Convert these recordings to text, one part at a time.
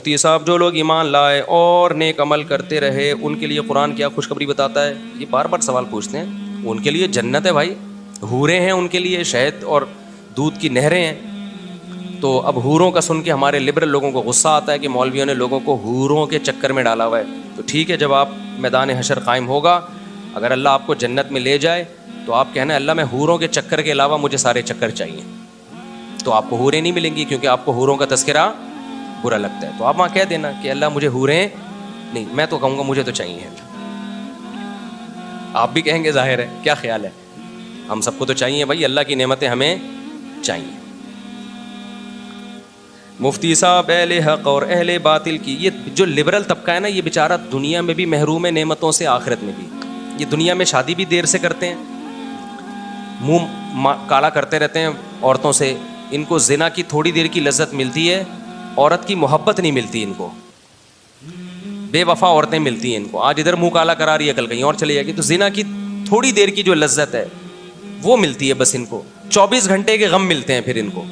مفتی صاحب جو لوگ ایمان لائے اور نیک عمل کرتے رہے ان کے لیے قرآن کیا خوشخبری بتاتا ہے؟ یہ بار بار سوال پوچھتے ہیں. ان کے لیے جنت ہے بھائی, حوریں ہیں ان کے لیے, شہد اور دودھ کی نہریں ہیں. تو اب حوروں کا سن کے ہمارے لبرل لوگوں کو غصہ آتا ہے کہ مولویوں نے لوگوں کو حوروں کے چکر میں ڈالا ہوا ہے. تو ٹھیک ہے, جب آپ میدان حشر قائم ہوگا, اگر اللہ آپ کو جنت میں لے جائے تو آپ کہنا اللہ میں حوروں کے چکر کے علاوہ مجھے سارے چکر چاہیے. تو آپ کو حوریں نہیں ملیں گی کیونکہ آپ کو حوروں کا تذکرہ برا لگتا ہے. تو آپ وہاں کہہ دینا کہ اللہ مجھے حوریں نہیں, میں تو کہوں گا مجھے تو چاہیے. آپ بھی کہیں گے, ظاہر ہے. کیا خیال ہے؟ ہم سب کو تو چاہیے بھائی, اللہ کی نعمتیں ہمیں چاہیے. مفتی صاحب اہل حق اور اہل باطل کی, یہ جو لبرل طبقہ ہے نا, یہ بیچارہ دنیا میں بھی محروم ہے نعمتوں سے, آخرت میں بھی. یہ دنیا میں شادی بھی دیر سے کرتے ہیں, منہ کالا کرتے رہتے ہیں عورتوں سے. ان کو زنا کی تھوڑی دیر کی لذت ملتی ہے, عورت کی محبت نہیں ملتی ان کو. بے وفا عورتیں ملتی ہیں ان کو. آج ادھر منہ کالا کرا رہی ہے, کل کہیں اور چلی جائے گی. تو زنا کی تھوڑی دیر کی جو لذت ہے وہ ملتی ہے بس ان کو. 24 گھنٹے کے غم ملتے ہیں پھر ان کو.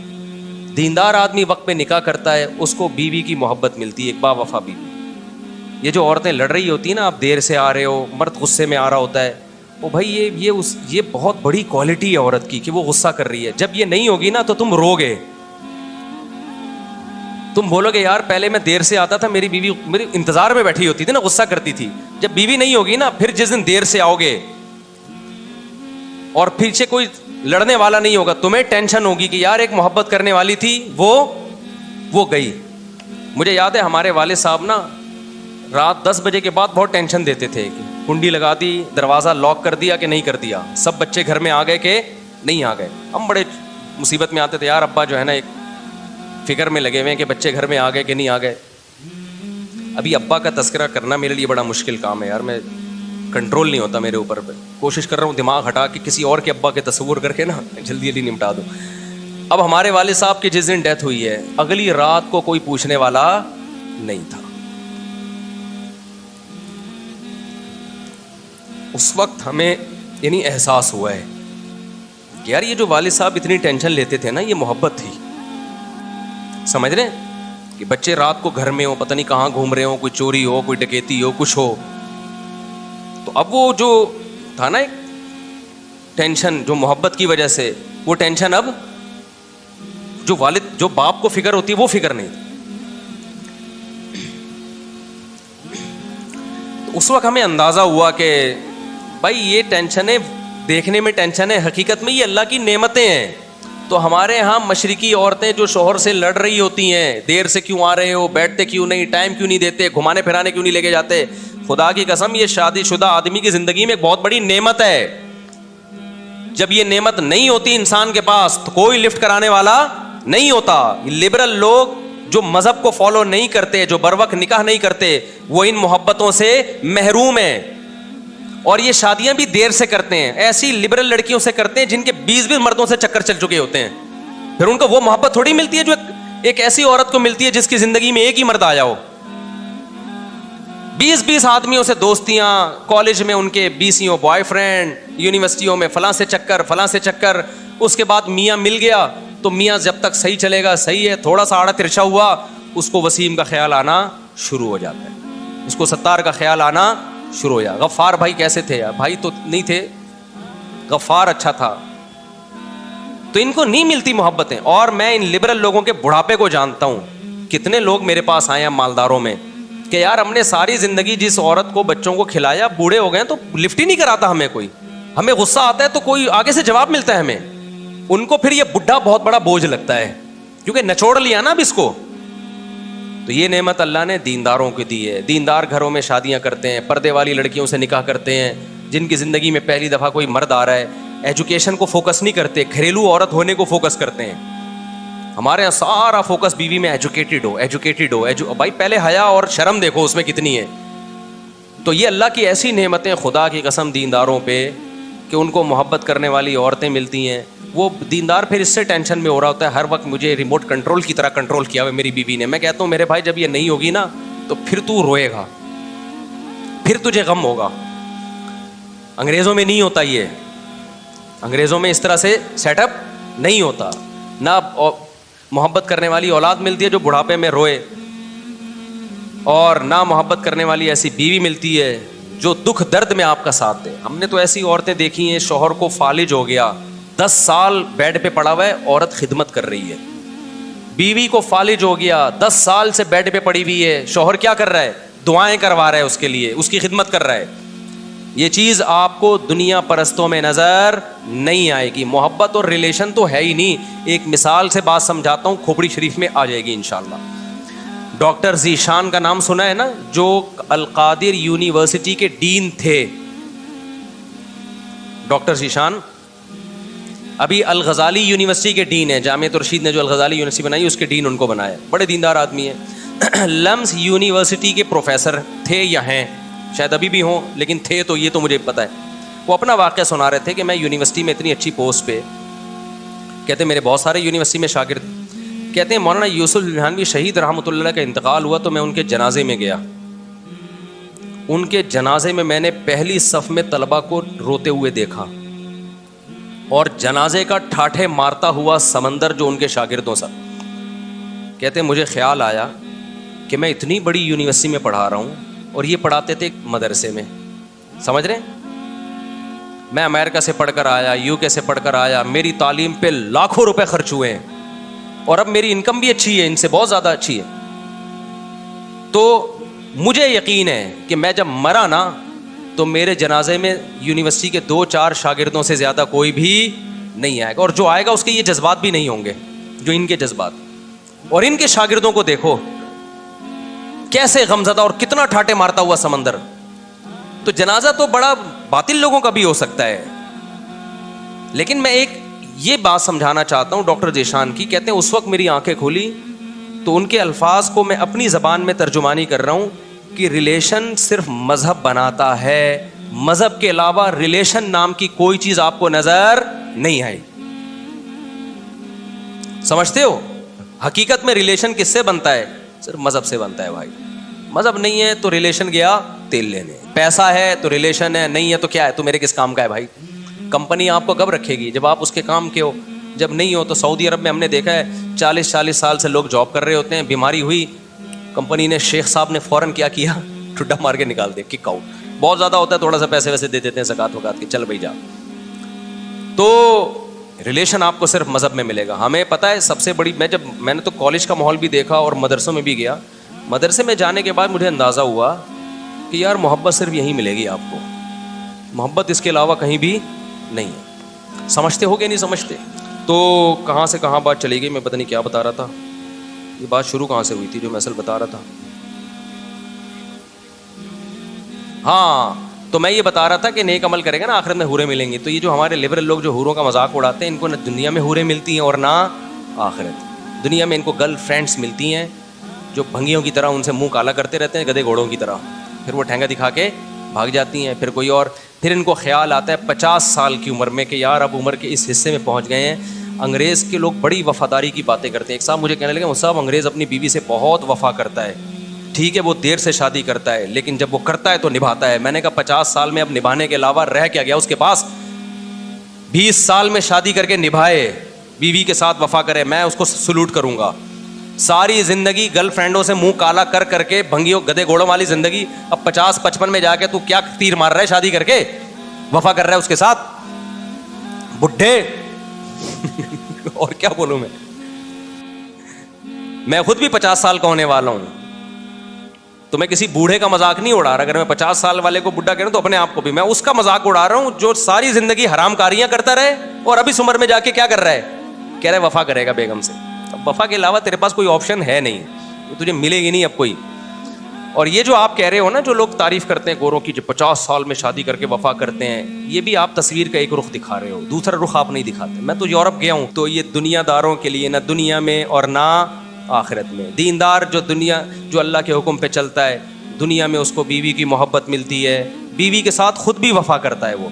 دیندار آدمی وقت پہ نکاح کرتا ہے, اس کو بیوی کی محبت ملتی ہے, ایک با وفا بیوی. یہ جو عورتیں لڑ رہی ہوتی ہیں نا, آپ دیر سے آ رہے ہو, مرد غصے میں آ رہا ہوتا ہے, وہ بھائی یہ بہت بڑی کوالٹی ہے عورت کی کہ وہ غصہ کر رہی ہے. جب یہ نہیں ہوگی نا تو تم رو گے, تم بولو گے یار پہلے میں دیر سے آتا تھا, میری بیوی میری انتظار میں بیٹھی ہوتی تھی نا, غصہ کرتی تھی. جب بیوی نہیں ہوگی نا, پھر جس دن دیر سے آؤ گے اور پیچھے کوئی لڑنے والا نہیں ہوگا, تمہیں ٹینشن ہوگی کہ یار ایک محبت کرنے والی تھی وہ گئی. مجھے یاد ہے ہمارے والد صاحب نا رات 10 بجے کے بعد بہت ٹینشن دیتے تھے کہ کنڈی لگا دی, دروازہ لاک کر دیا کہ نہیں کر دیا, سب بچے گھر میں آ گئے کہ نہیں آ گئے. ہم بڑے مصیبت میں آتے تھے, یار ابا جو ہے نا ایک فکر میں لگے ہوئے ہیں کہ بچے گھر میں آ گئے کہ نہیں آ گئے. ابھی ابا کا تذکرہ کرنا میرے لیے بڑا مشکل کام ہے یار, میں کنٹرول نہیں ہوتا میرے اوپر. کوشش کر رہا ہوں دماغ ہٹا کے کسی اور کے ابا کے تصور کر کے نا جلدی جلدی نمٹا دوں. اب ہمارے والد صاحب کی جس دن ڈیتھ ہوئی ہے, اگلی رات کو کوئی پوچھنے والا نہیں تھا. اس وقت ہمیں یعنی احساس ہوا ہے کہ یار یہ جو والد صاحب اتنی ٹینشن لیتے تھے نا, یہ محبت تھی. سمجھ رہے ہیں کہ بچے رات کو گھر میں ہو, پتہ نہیں کہاں گھوم رہے ہو, کوئی چوری ہو, کوئی ڈکیتی ہو, کچھ ہو. تو اب وہ جو تھا نا ایک ٹینشن جو محبت کی وجہ سے, وہ ٹینشن اب جو والد جو باپ کو فکر ہوتی ہے وہ فکر نہیں. تو اس وقت ہمیں اندازہ ہوا کہ بھائی یہ ٹینشنیں دیکھنے میں ٹینشن ہے, حقیقت میں یہ اللہ کی نعمتیں ہیں. تو ہمارے ہاں مشرقی عورتیں جو شوہر سے لڑ رہی ہوتی ہیں, دیر سے کیوں آ رہے ہو, بیٹھتے کیوں نہیں, ٹائم کیوں نہیں دیتے, گھمانے پھرانے کیوں نہیں لے کے جاتے, خدا کی قسم یہ شادی شدہ آدمی کی زندگی میں ایک بہت بڑی نعمت ہے. جب یہ نعمت نہیں ہوتی انسان کے پاس تو کوئی لفٹ کرانے والا نہیں ہوتا. لبرل لوگ جو مذہب کو فالو نہیں کرتے, جو بر وقت نکاح نہیں کرتے, وہ ان محبتوں سے محروم ہیں. اور یہ شادیاں بھی دیر سے کرتے ہیں, ایسی لبرل لڑکیوں سے کرتے ہیں جن کے 20 مردوں سے چکر چل چکے ہوتے ہیں. پھر ان کو وہ محبت تھوڑی ملتی ہے جو ایک ایسی عورت کو ملتی ہے جس کی زندگی میں ایک ہی مرد آیا ہو. 20 آدمیوں سے دوستیاں, کالج میں ان کے 20 بوائے فرینڈ, یونیورسٹیوں میں فلاں سے چکر, اس کے بعد میاں مل گیا تو میاں جب تک صحیح چلے گا صحیح ہے, تھوڑا سا آڑا ترچھا ہوا اس کو وسیم کا خیال آنا شروع ہو جاتا ہے, اس کو ستار کا خیال آنا شروع ہو جائے. غفار بھائی کیسے تھے یار, بھائی تو نہیں تھے, غفار اچھا تھا. تو ان کو نہیں ملتی محبتیں. اور میں ان لبرل لوگوں کے بڑھاپے کو جانتا ہوں. کتنے لوگ میرے پاس آئے ہیں مالداروں میں کہ یار ہم نے ساری زندگی جس عورت کو بچوں کو کھلایا, بوڑھے ہو گئے تو لفٹ ہی نہیں کراتا ہمیں کوئی, ہمیں غصہ آتا ہے تو کوئی آگے سے جواب ملتا ہے ہمیں. ان کو پھر یہ بڈھا بہت بڑا بوجھ لگتا ہے کیونکہ نچوڑ لیا نا اب اس کو. تو یہ نعمت اللہ نے دینداروں کو دی ہے. دیندار گھروں میں شادیاں کرتے ہیں, پردے والی لڑکیوں سے نکاح کرتے ہیں, جن کی زندگی میں پہلی دفعہ کوئی مرد آ رہا ہے. ایجوکیشن کو فوکس نہیں کرتے, گھریلو عورت ہونے کو فوکس کرتے ہیں. ہمارے یہاں سارا فوکس بیوی میں ایجوکیٹڈ ہو. بھائی پہلے حیا اور شرم دیکھو اس میں کتنی ہے. تو یہ اللہ کی ایسی نعمتیں خدا کی قسم دینداروں پہ کہ ان کو محبت کرنے والی عورتیں ملتی ہیں. وہ دیندار پھر اس سے ٹینشن میں ہو رہا ہوتا ہے ہر وقت, مجھے ریموٹ کنٹرول کی طرح کنٹرول کیا ہوا میری بیوی نے. میں کہتا ہوں میرے بھائی جب یہ نہیں ہوگی نا تو پھر تو روئے گا, پھر تجھے غم ہوگا. انگریزوں میں نہیں ہوتا یہ, انگریزوں میں اس طرح سے سیٹ اپ نہیں ہوتا. نہ محبت کرنے والی اولاد ملتی ہے جو بڑھاپے میں روئے. اور نہ محبت کرنے والی ایسی بیوی ملتی ہے جو دکھ درد میں آپ کا ساتھ دے. ہم نے تو ایسی عورتیں دیکھی ہیں, شوہر کو فالج ہو گیا, 10 سال بیڈ پہ پڑا ہوا ہے, عورت خدمت کر رہی ہے. بیوی کو فالج ہو گیا, 10 سال سے بیڈ پہ پڑی ہوئی ہے, شوہر کیا کر رہا ہے؟ دعائیں کروا رہا ہے اس کے لیے, اس کی خدمت کر رہا ہے. یہ چیز آپ کو دنیا پرستوں میں نظر نہیں آئے گی. محبت اور ریلیشن تو ہے ہی نہیں. ایک مثال سے بات سمجھاتا ہوں, کھوپڑی شریف میں آ جائے گی انشاءاللہ. ڈاکٹر ذیشان کا نام سنا ہے نا, جو القادر یونیورسٹی کے ڈین تھے. ڈاکٹر ذیشان ابھی الغزالی یونیورسٹی کے ڈین ہیں. جامعہ رشید نے جو الغزالی یونیورسٹی بنائی اس کے ڈین ان کو بنایا. بڑے دیندار آدمی ہیں. لمس یونیورسٹی کے پروفیسر تھے یا ہیں, شاید ابھی بھی ہوں, لیکن تھے تو یہ تو مجھے پتہ ہے. وہ اپنا واقعہ سنا رہے تھے کہ میں یونیورسٹی میں اتنی اچھی پوسٹ پہ, کہتے ہیں میرے بہت سارے یونیورسٹی میں شاگرد, کہتے ہیں مولانا یوسف ذیشان شہید رحمۃ اللہ کا انتقال ہوا تو میں ان کے جنازے میں گیا. ان کے جنازے میں میں نے پہلی صف میں طلبہ کو روتے ہوئے دیکھا, اور جنازے کا ٹھاٹھے مارتا ہوا سمندر جو ان کے شاگردوں سے. کہتے ہیں مجھے خیال آیا کہ میں اتنی بڑی یونیورسٹی میں پڑھا رہا ہوں اور یہ پڑھاتے تھے ایک مدرسے میں, سمجھ رہے ہیں؟ میں امریکہ سے پڑھ کر آیا, UK سے پڑھ کر آیا, میری تعلیم پہ لاکھوں روپے خرچ ہوئے ہیں, اور اب میری انکم بھی اچھی ہے, ان سے بہت زیادہ اچھی ہے. تو مجھے یقین ہے کہ میں جب مرا نا تو میرے جنازے میں یونیورسٹی کے 2-4 شاگردوں سے زیادہ کوئی بھی نہیں آئے گا, اور جو آئے گا اس کے یہ جذبات بھی نہیں ہوں گے جو ان کے جذبات. اور ان کے شاگردوں کو دیکھو کیسے غمزدہ اور کتنا ٹھاٹے مارتا ہوا سمندر. تو جنازہ تو بڑا باطل لوگوں کا بھی ہو سکتا ہے, لیکن میں ایک یہ بات سمجھانا چاہتا ہوں ڈاکٹر ذیشان کی. کہتے ہیں اس وقت میری آنکھیں کھلی تو ان کے الفاظ کو میں اپنی زبان میں ترجمانی کر رہا ہوں کہ ریلیشن صرف مذہب بناتا ہے, مذہب کے علاوہ ریلیشن نام کی کوئی چیز آپ کو نظر نہیں آئی. سمجھتے ہو؟ حقیقت میں ریلیشن کس سے بنتا ہے؟ صرف مذہب سے بنتا ہے بھائی. مذہب نہیں ہے تو ریلیشن گیا تیل لینے, پیسہ ہے تو ریلیشن ہے, نہیں ہے تو کیا ہے, تو میرے کس کام کا ہے بھائی. کمپنی آپ کو کب رکھے گی؟ جب آپ اس کے کام کے ہو. جب نہیں ہو تو سعودی عرب میں ہم نے دیکھا ہے 40 سال سے لوگ جاب کر رہے ہوتے ہیں, بیماری ہوئی, کمپنی نے, شیخ صاحب نے فوراً کیا ٹھڈا مار کے نکال دیا, کک آؤٹ. بہت زیادہ ہوتا ہے, تھوڑا سا پیسے ویسے دے دیتے ہیں زکات وکات کے, چل بھائی جا. تو ریلیشن آپ کو صرف مذہب میں ملے گا. ہمیں پتہ ہے سب سے بڑی, میں نے تو کالج کا ماحول بھی دیکھا اور مدرسوں میں بھی گیا. مدرسے میں جانے کے بعد مجھے اندازہ ہوا کہ یار محبت صرف یہیں ملے گی آپ کو, محبت اس کے علاوہ کہیں بھی نہیں ہے. سمجھتے ہو کہ نہیں سمجھتے؟ تو کہاں سے کہاں بات چلی گئی, میں پتہ نہیں کیا بتا رہا تھا. یہ بات شروع کہاں سے ہوئی تھی جو میں اصل بتا رہا تھا؟ ہاں, تو میں یہ بتا رہا تھا کہ نیک عمل کرے گا نا آخرت میں حوریں ملیں گی. تو یہ جو ہمارے لبرل لوگ جو حوروں کا مذاق اڑاتے ہیں, ان کو نہ دنیا میں حوریں ملتی ہیں اور نہ آخرت. دنیا میں ان کو گرل فرینڈس ملتی ہیں جو بھنگیوں کی طرح ان سے منہ کالا کرتے رہتے ہیں, گدھے گھوڑوں کی طرح, پھر وہ ٹھینگا دکھا کے بھاگ جاتی ہیں. پھر کوئی اور, پھر ان کو خیال آتا ہے 50 سال کی عمر میں کہ یار اب عمر کے اس حصے میں پہنچ گئے ہیں. انگریز کے لوگ بڑی وفاداری کی باتیں کرتے ہیں. ایک صاحب مجھے کہنے لگے, صاحب انگریز اپنی بیوی سے بہت وفا کرتا ہے, ٹھیک ہے وہ دیر سے شادی کرتا ہے لیکن جب وہ کرتا ہے تو نبھاتا ہے. میں نے کہا 50 سال میں اب نبھانے کے علاوہ رہ کیا گیا اس کے پاس؟ 20 سال میں شادی کر کے نبھائے, بیوی کے ساتھ وفا کرے, میں اس کو سلوٹ کروں گا. ساری زندگی گرل فرینڈوں سے منہ کالا کر کر کے بھنگیوں گدے گھوڑوں والی زندگی, اب 50-55 میں جا کے تو کیا تیر مار رہا ہے شادی کر کے, وفا کر رہا ہے اس کے ساتھ, بڈھے. اور کیا بولوں میں خود بھی 50 سال کا ہونے والا ہوں, تو میں کسی بوڑھے کا مذاق نہیں اڑا رہا. اگر میں 50 سال والے کو بڈھا کہہ رہا ہوں تو اپنے آپ کو بھی میں اس کا مذاق اڑا رہا ہوں جو ساری زندگی حرام کاریاں کرتا رہے اور ابھی اس عمر میں جا کے کیا کر رہا ہے, کہہ رہا ہے وفا کرے گا بیگم سے. اب وفا کے علاوہ تیرے پاس کوئی آپشن ہے نہیں, تجھے ملے گی نہیں اب کوئی. اور یہ جو آپ کہہ رہے ہو نا, جو لوگ تعریف کرتے ہیں گوروں کی جو 50 سال میں شادی کر کے وفا کرتے ہیں, یہ بھی آپ تصویر کا ایک رخ دکھا رہے ہو, دوسرا رخ آپ نہیں دکھاتے. میں تو یورپ گیا ہوں تو یہ دنیا داروں کے لیے, نہ دنیا میں اور نہ آخرت میں. دیندار جو اللہ کے حکم پہ چلتا ہے, دنیا میں اس کو بیوی کی محبت ملتی ہے, بیوی کے ساتھ خود بھی وفا کرتا ہے, وہ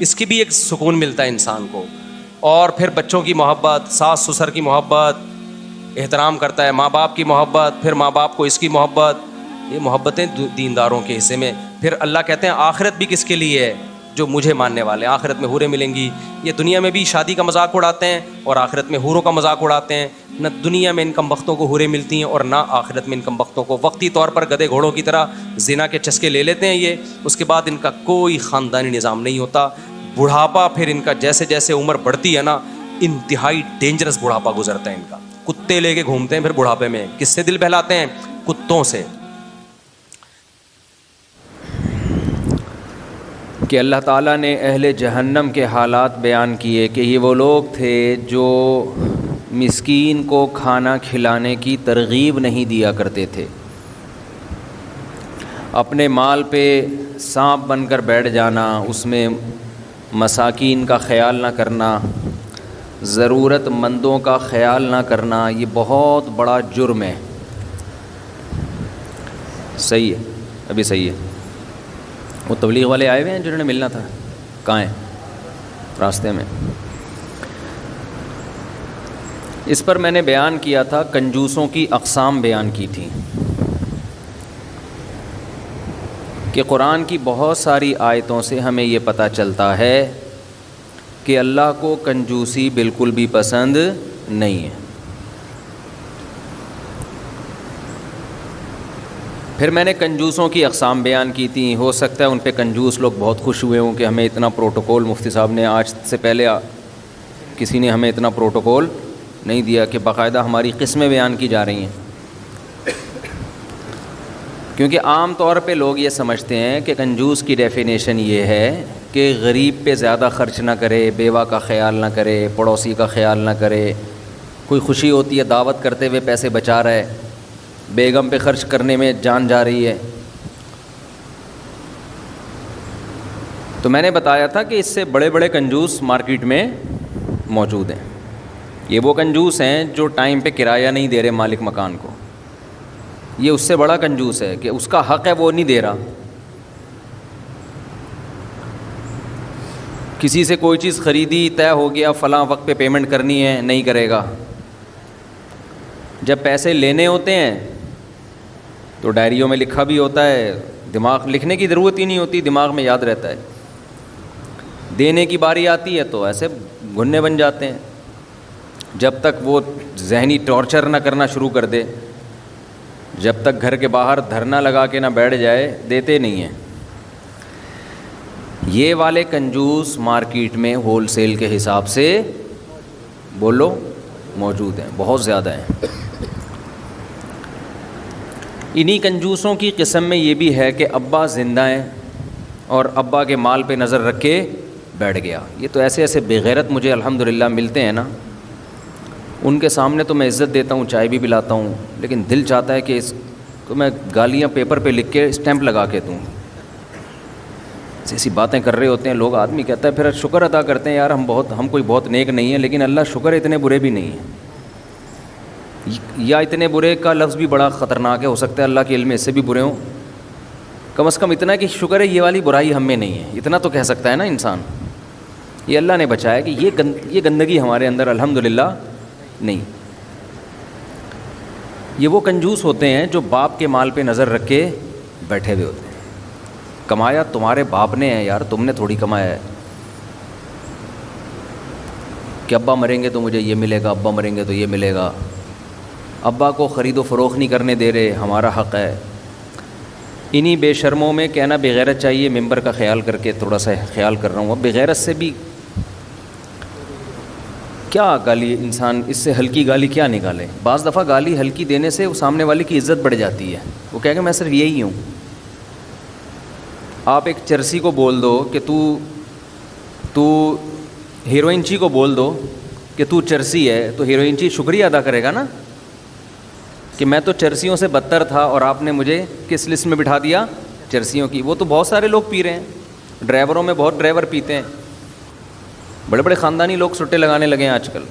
اس کی بھی ایک سکون ملتا ہے انسان کو. اور پھر بچوں کی محبت, ساس سسر کی محبت, احترام کرتا ہے, ماں باپ کی محبت, پھر ماں باپ کو اس کی محبت. یہ محبتیں دینداروں کے حصے میں. پھر اللہ کہتے ہیں آخرت بھی کس کے لیے ہے؟ جو مجھے ماننے والے. آخرت میں حوریں ملیں گی, یہ دنیا میں بھی شادی کا مذاق اڑاتے ہیں اور آخرت میں حوروں کا مذاق اڑاتے ہیں. نہ دنیا میں ان کم بختوں کو حوریں ملتی ہیں اور نہ آخرت میں ان کم بختوں کو. وقتی طور پر گدھے گھوڑوں کی طرح زنا کے چسکے لے لیتے ہیں یہ, اس کے بعد ان کا کوئی خاندانی نظام نہیں ہوتا. بڑھاپا پھر ان کا جیسے جیسے عمر بڑھتی ہے نا, انتہائی ڈینجرس بڑھاپا گزرتا ہے ان کا. کتے لے کے گھومتے ہیں پھر بڑھاپے میں. کس سے دل بہلاتے ہیں؟ کتوں سے. کہ اللہ تعالیٰ نے اہل جہنم کے حالات بیان کیے کہ یہ وہ لوگ تھے جو مسکین کو کھانا کھلانے کی ترغیب نہیں دیا کرتے تھے, اپنے مال پہ سانپ بن کر بیٹھ جانا, اس میں مساکین کا خیال نہ کرنا, ضرورت مندوں کا خیال نہ کرنا, یہ بہت بڑا جرم ہے. صحیح ہے, ابھی صحیح ہے. وہ تبلیغ والے آئے ہوئے ہیں جنہوں نے ملنا تھا, کہاں ہیں؟ راستے میں. اس پر میں نے بیان کیا تھا, کنجوسوں کی اقسام بیان کی تھی کہ قرآن کی بہت ساری آیتوں سے ہمیں یہ پتہ چلتا ہے کہ اللہ کو کنجوسی بالکل بھی پسند نہیں ہے. پھر میں نے کنجوسوں کی اقسام بیان کی تھیں. ہو سکتا ہے ان پہ کنجوس لوگ بہت خوش ہوئے ہوں کہ ہمیں اتنا پروٹوکول, مفتی صاحب نے آج سے پہلے کسی نے ہمیں اتنا پروٹوکول نہیں دیا کہ باقاعدہ ہماری قسمیں بیان کی جا رہی ہیں. کیونکہ عام طور پہ لوگ یہ سمجھتے ہیں کہ کنجوس کی ڈیفینیشن یہ ہے کہ غریب پہ زیادہ خرچ نہ کرے, بیوہ کا خیال نہ کرے, پڑوسی کا خیال نہ کرے, کوئی خوشی ہوتی ہے دعوت کرتے ہوئے پیسے بچا رہا ہے, بیگم پہ خرچ کرنے میں جان جا رہی ہے. تو میں نے بتایا تھا کہ اس سے بڑے بڑے کنجوس مارکیٹ میں موجود ہیں. یہ وہ کنجوس ہیں جو ٹائم پہ کرایہ نہیں دے رہے مالک مکان کو, یہ اس سے بڑا کنجوس ہے کہ اس کا حق ہے وہ نہیں دے رہا. کسی سے کوئی چیز خریدی, طے ہو گیا فلاں وقت پہ پیمنٹ کرنی ہے, نہیں کرے گا. جب پیسے لینے ہوتے ہیں تو ڈائریوں میں لکھا بھی ہوتا ہے, دماغ لکھنے کی ضرورت ہی نہیں ہوتی, دماغ میں یاد رہتا ہے. دینے کی باری آتی ہے تو ایسے گھننے بن جاتے ہیں. جب تک وہ ذہنی ٹارچر نہ کرنا شروع کر دے, جب تک گھر کے باہر دھرنا لگا کے نہ بیٹھ جائے, دیتے نہیں ہیں. یہ والے کنجوس مارکیٹ میں ہول سیل کے حساب سے بولو موجود ہیں, بہت زیادہ ہیں. انہی کنجوسوں کی قسم میں یہ بھی ہے کہ ابا زندہ ہیں اور ابا کے مال پہ نظر رکھ کے بیٹھ گیا. یہ تو ایسے ایسے بے غیرت مجھے الحمدللہ ملتے ہیں نا, ان کے سامنے تو میں عزت دیتا ہوں, چائے بھی پلاتا ہوں, لیکن دل چاہتا ہے کہ اس کو میں گالیاں پیپر پہ لکھ کے اسٹیمپ لگا کے دوں. ایسی باتیں کر رہے ہوتے ہیں لوگ, آدمی کہتا ہے پھر شکر ادا کرتے ہیں یار ہم کوئی بہت نیک نہیں ہیں, لیکن اللہ شکر اتنے برے بھی نہیں ہیں. یا اتنے برے کا لفظ بھی بڑا خطرناک ہے, ہو سکتا ہے اللہ کے علم میں اس سے بھی برے ہوں. کم از کم اتنا کہ شکر ہے یہ والی برائی ہم میں نہیں ہے, اتنا تو کہہ سکتا ہے نا انسان. یہ اللہ نے بچایا کہ یہ گندگی ہمارے اندر الحمدللہ نہیں. یہ وہ کنجوس ہوتے ہیں جو باپ کے مال پہ نظر رکھ کے بیٹھے ہوئے ہوتے ہیں. کمایا تمہارے باپ نے ہے یار, تم نے تھوڑی کمایا ہے. کہ ابا مریں گے تو مجھے یہ ملے گا, ابا مریں گے تو یہ ملے گا. ابا کو خرید و فروخت نہیں کرنے دے رہے, ہمارا حق ہے. انہی بے شرموں میں کہنا بغیرت چاہیے, ممبر کا خیال کر کے تھوڑا سا خیال کر رہا ہوں. اب بغیرت سے بھی کیا گالی, انسان اس سے ہلکی گالی کیا نکالے. بعض دفعہ گالی ہلکی دینے سے وہ سامنے والے کی عزت بڑھ جاتی ہے. وہ کہے گا میں صرف یہی ہوں. آپ ایک چرسی کو بول دو کہ تو ہیروئن چی کو بول دو کہ تو چرسی ہے, تو ہیروئن چی شکریہ ادا کرے گا نا کہ میں تو چرسیوں سے بدتر تھا اور آپ نے مجھے کس لسٹ میں بٹھا دیا, چرسیوں کی. وہ تو بہت سارے لوگ پی رہے ہیں, ڈرائیوروں میں بہت ڈرائیور پیتے ہیں, بڑے بڑے خاندانی لوگ سٹے لگانے لگے ہیں آج کل.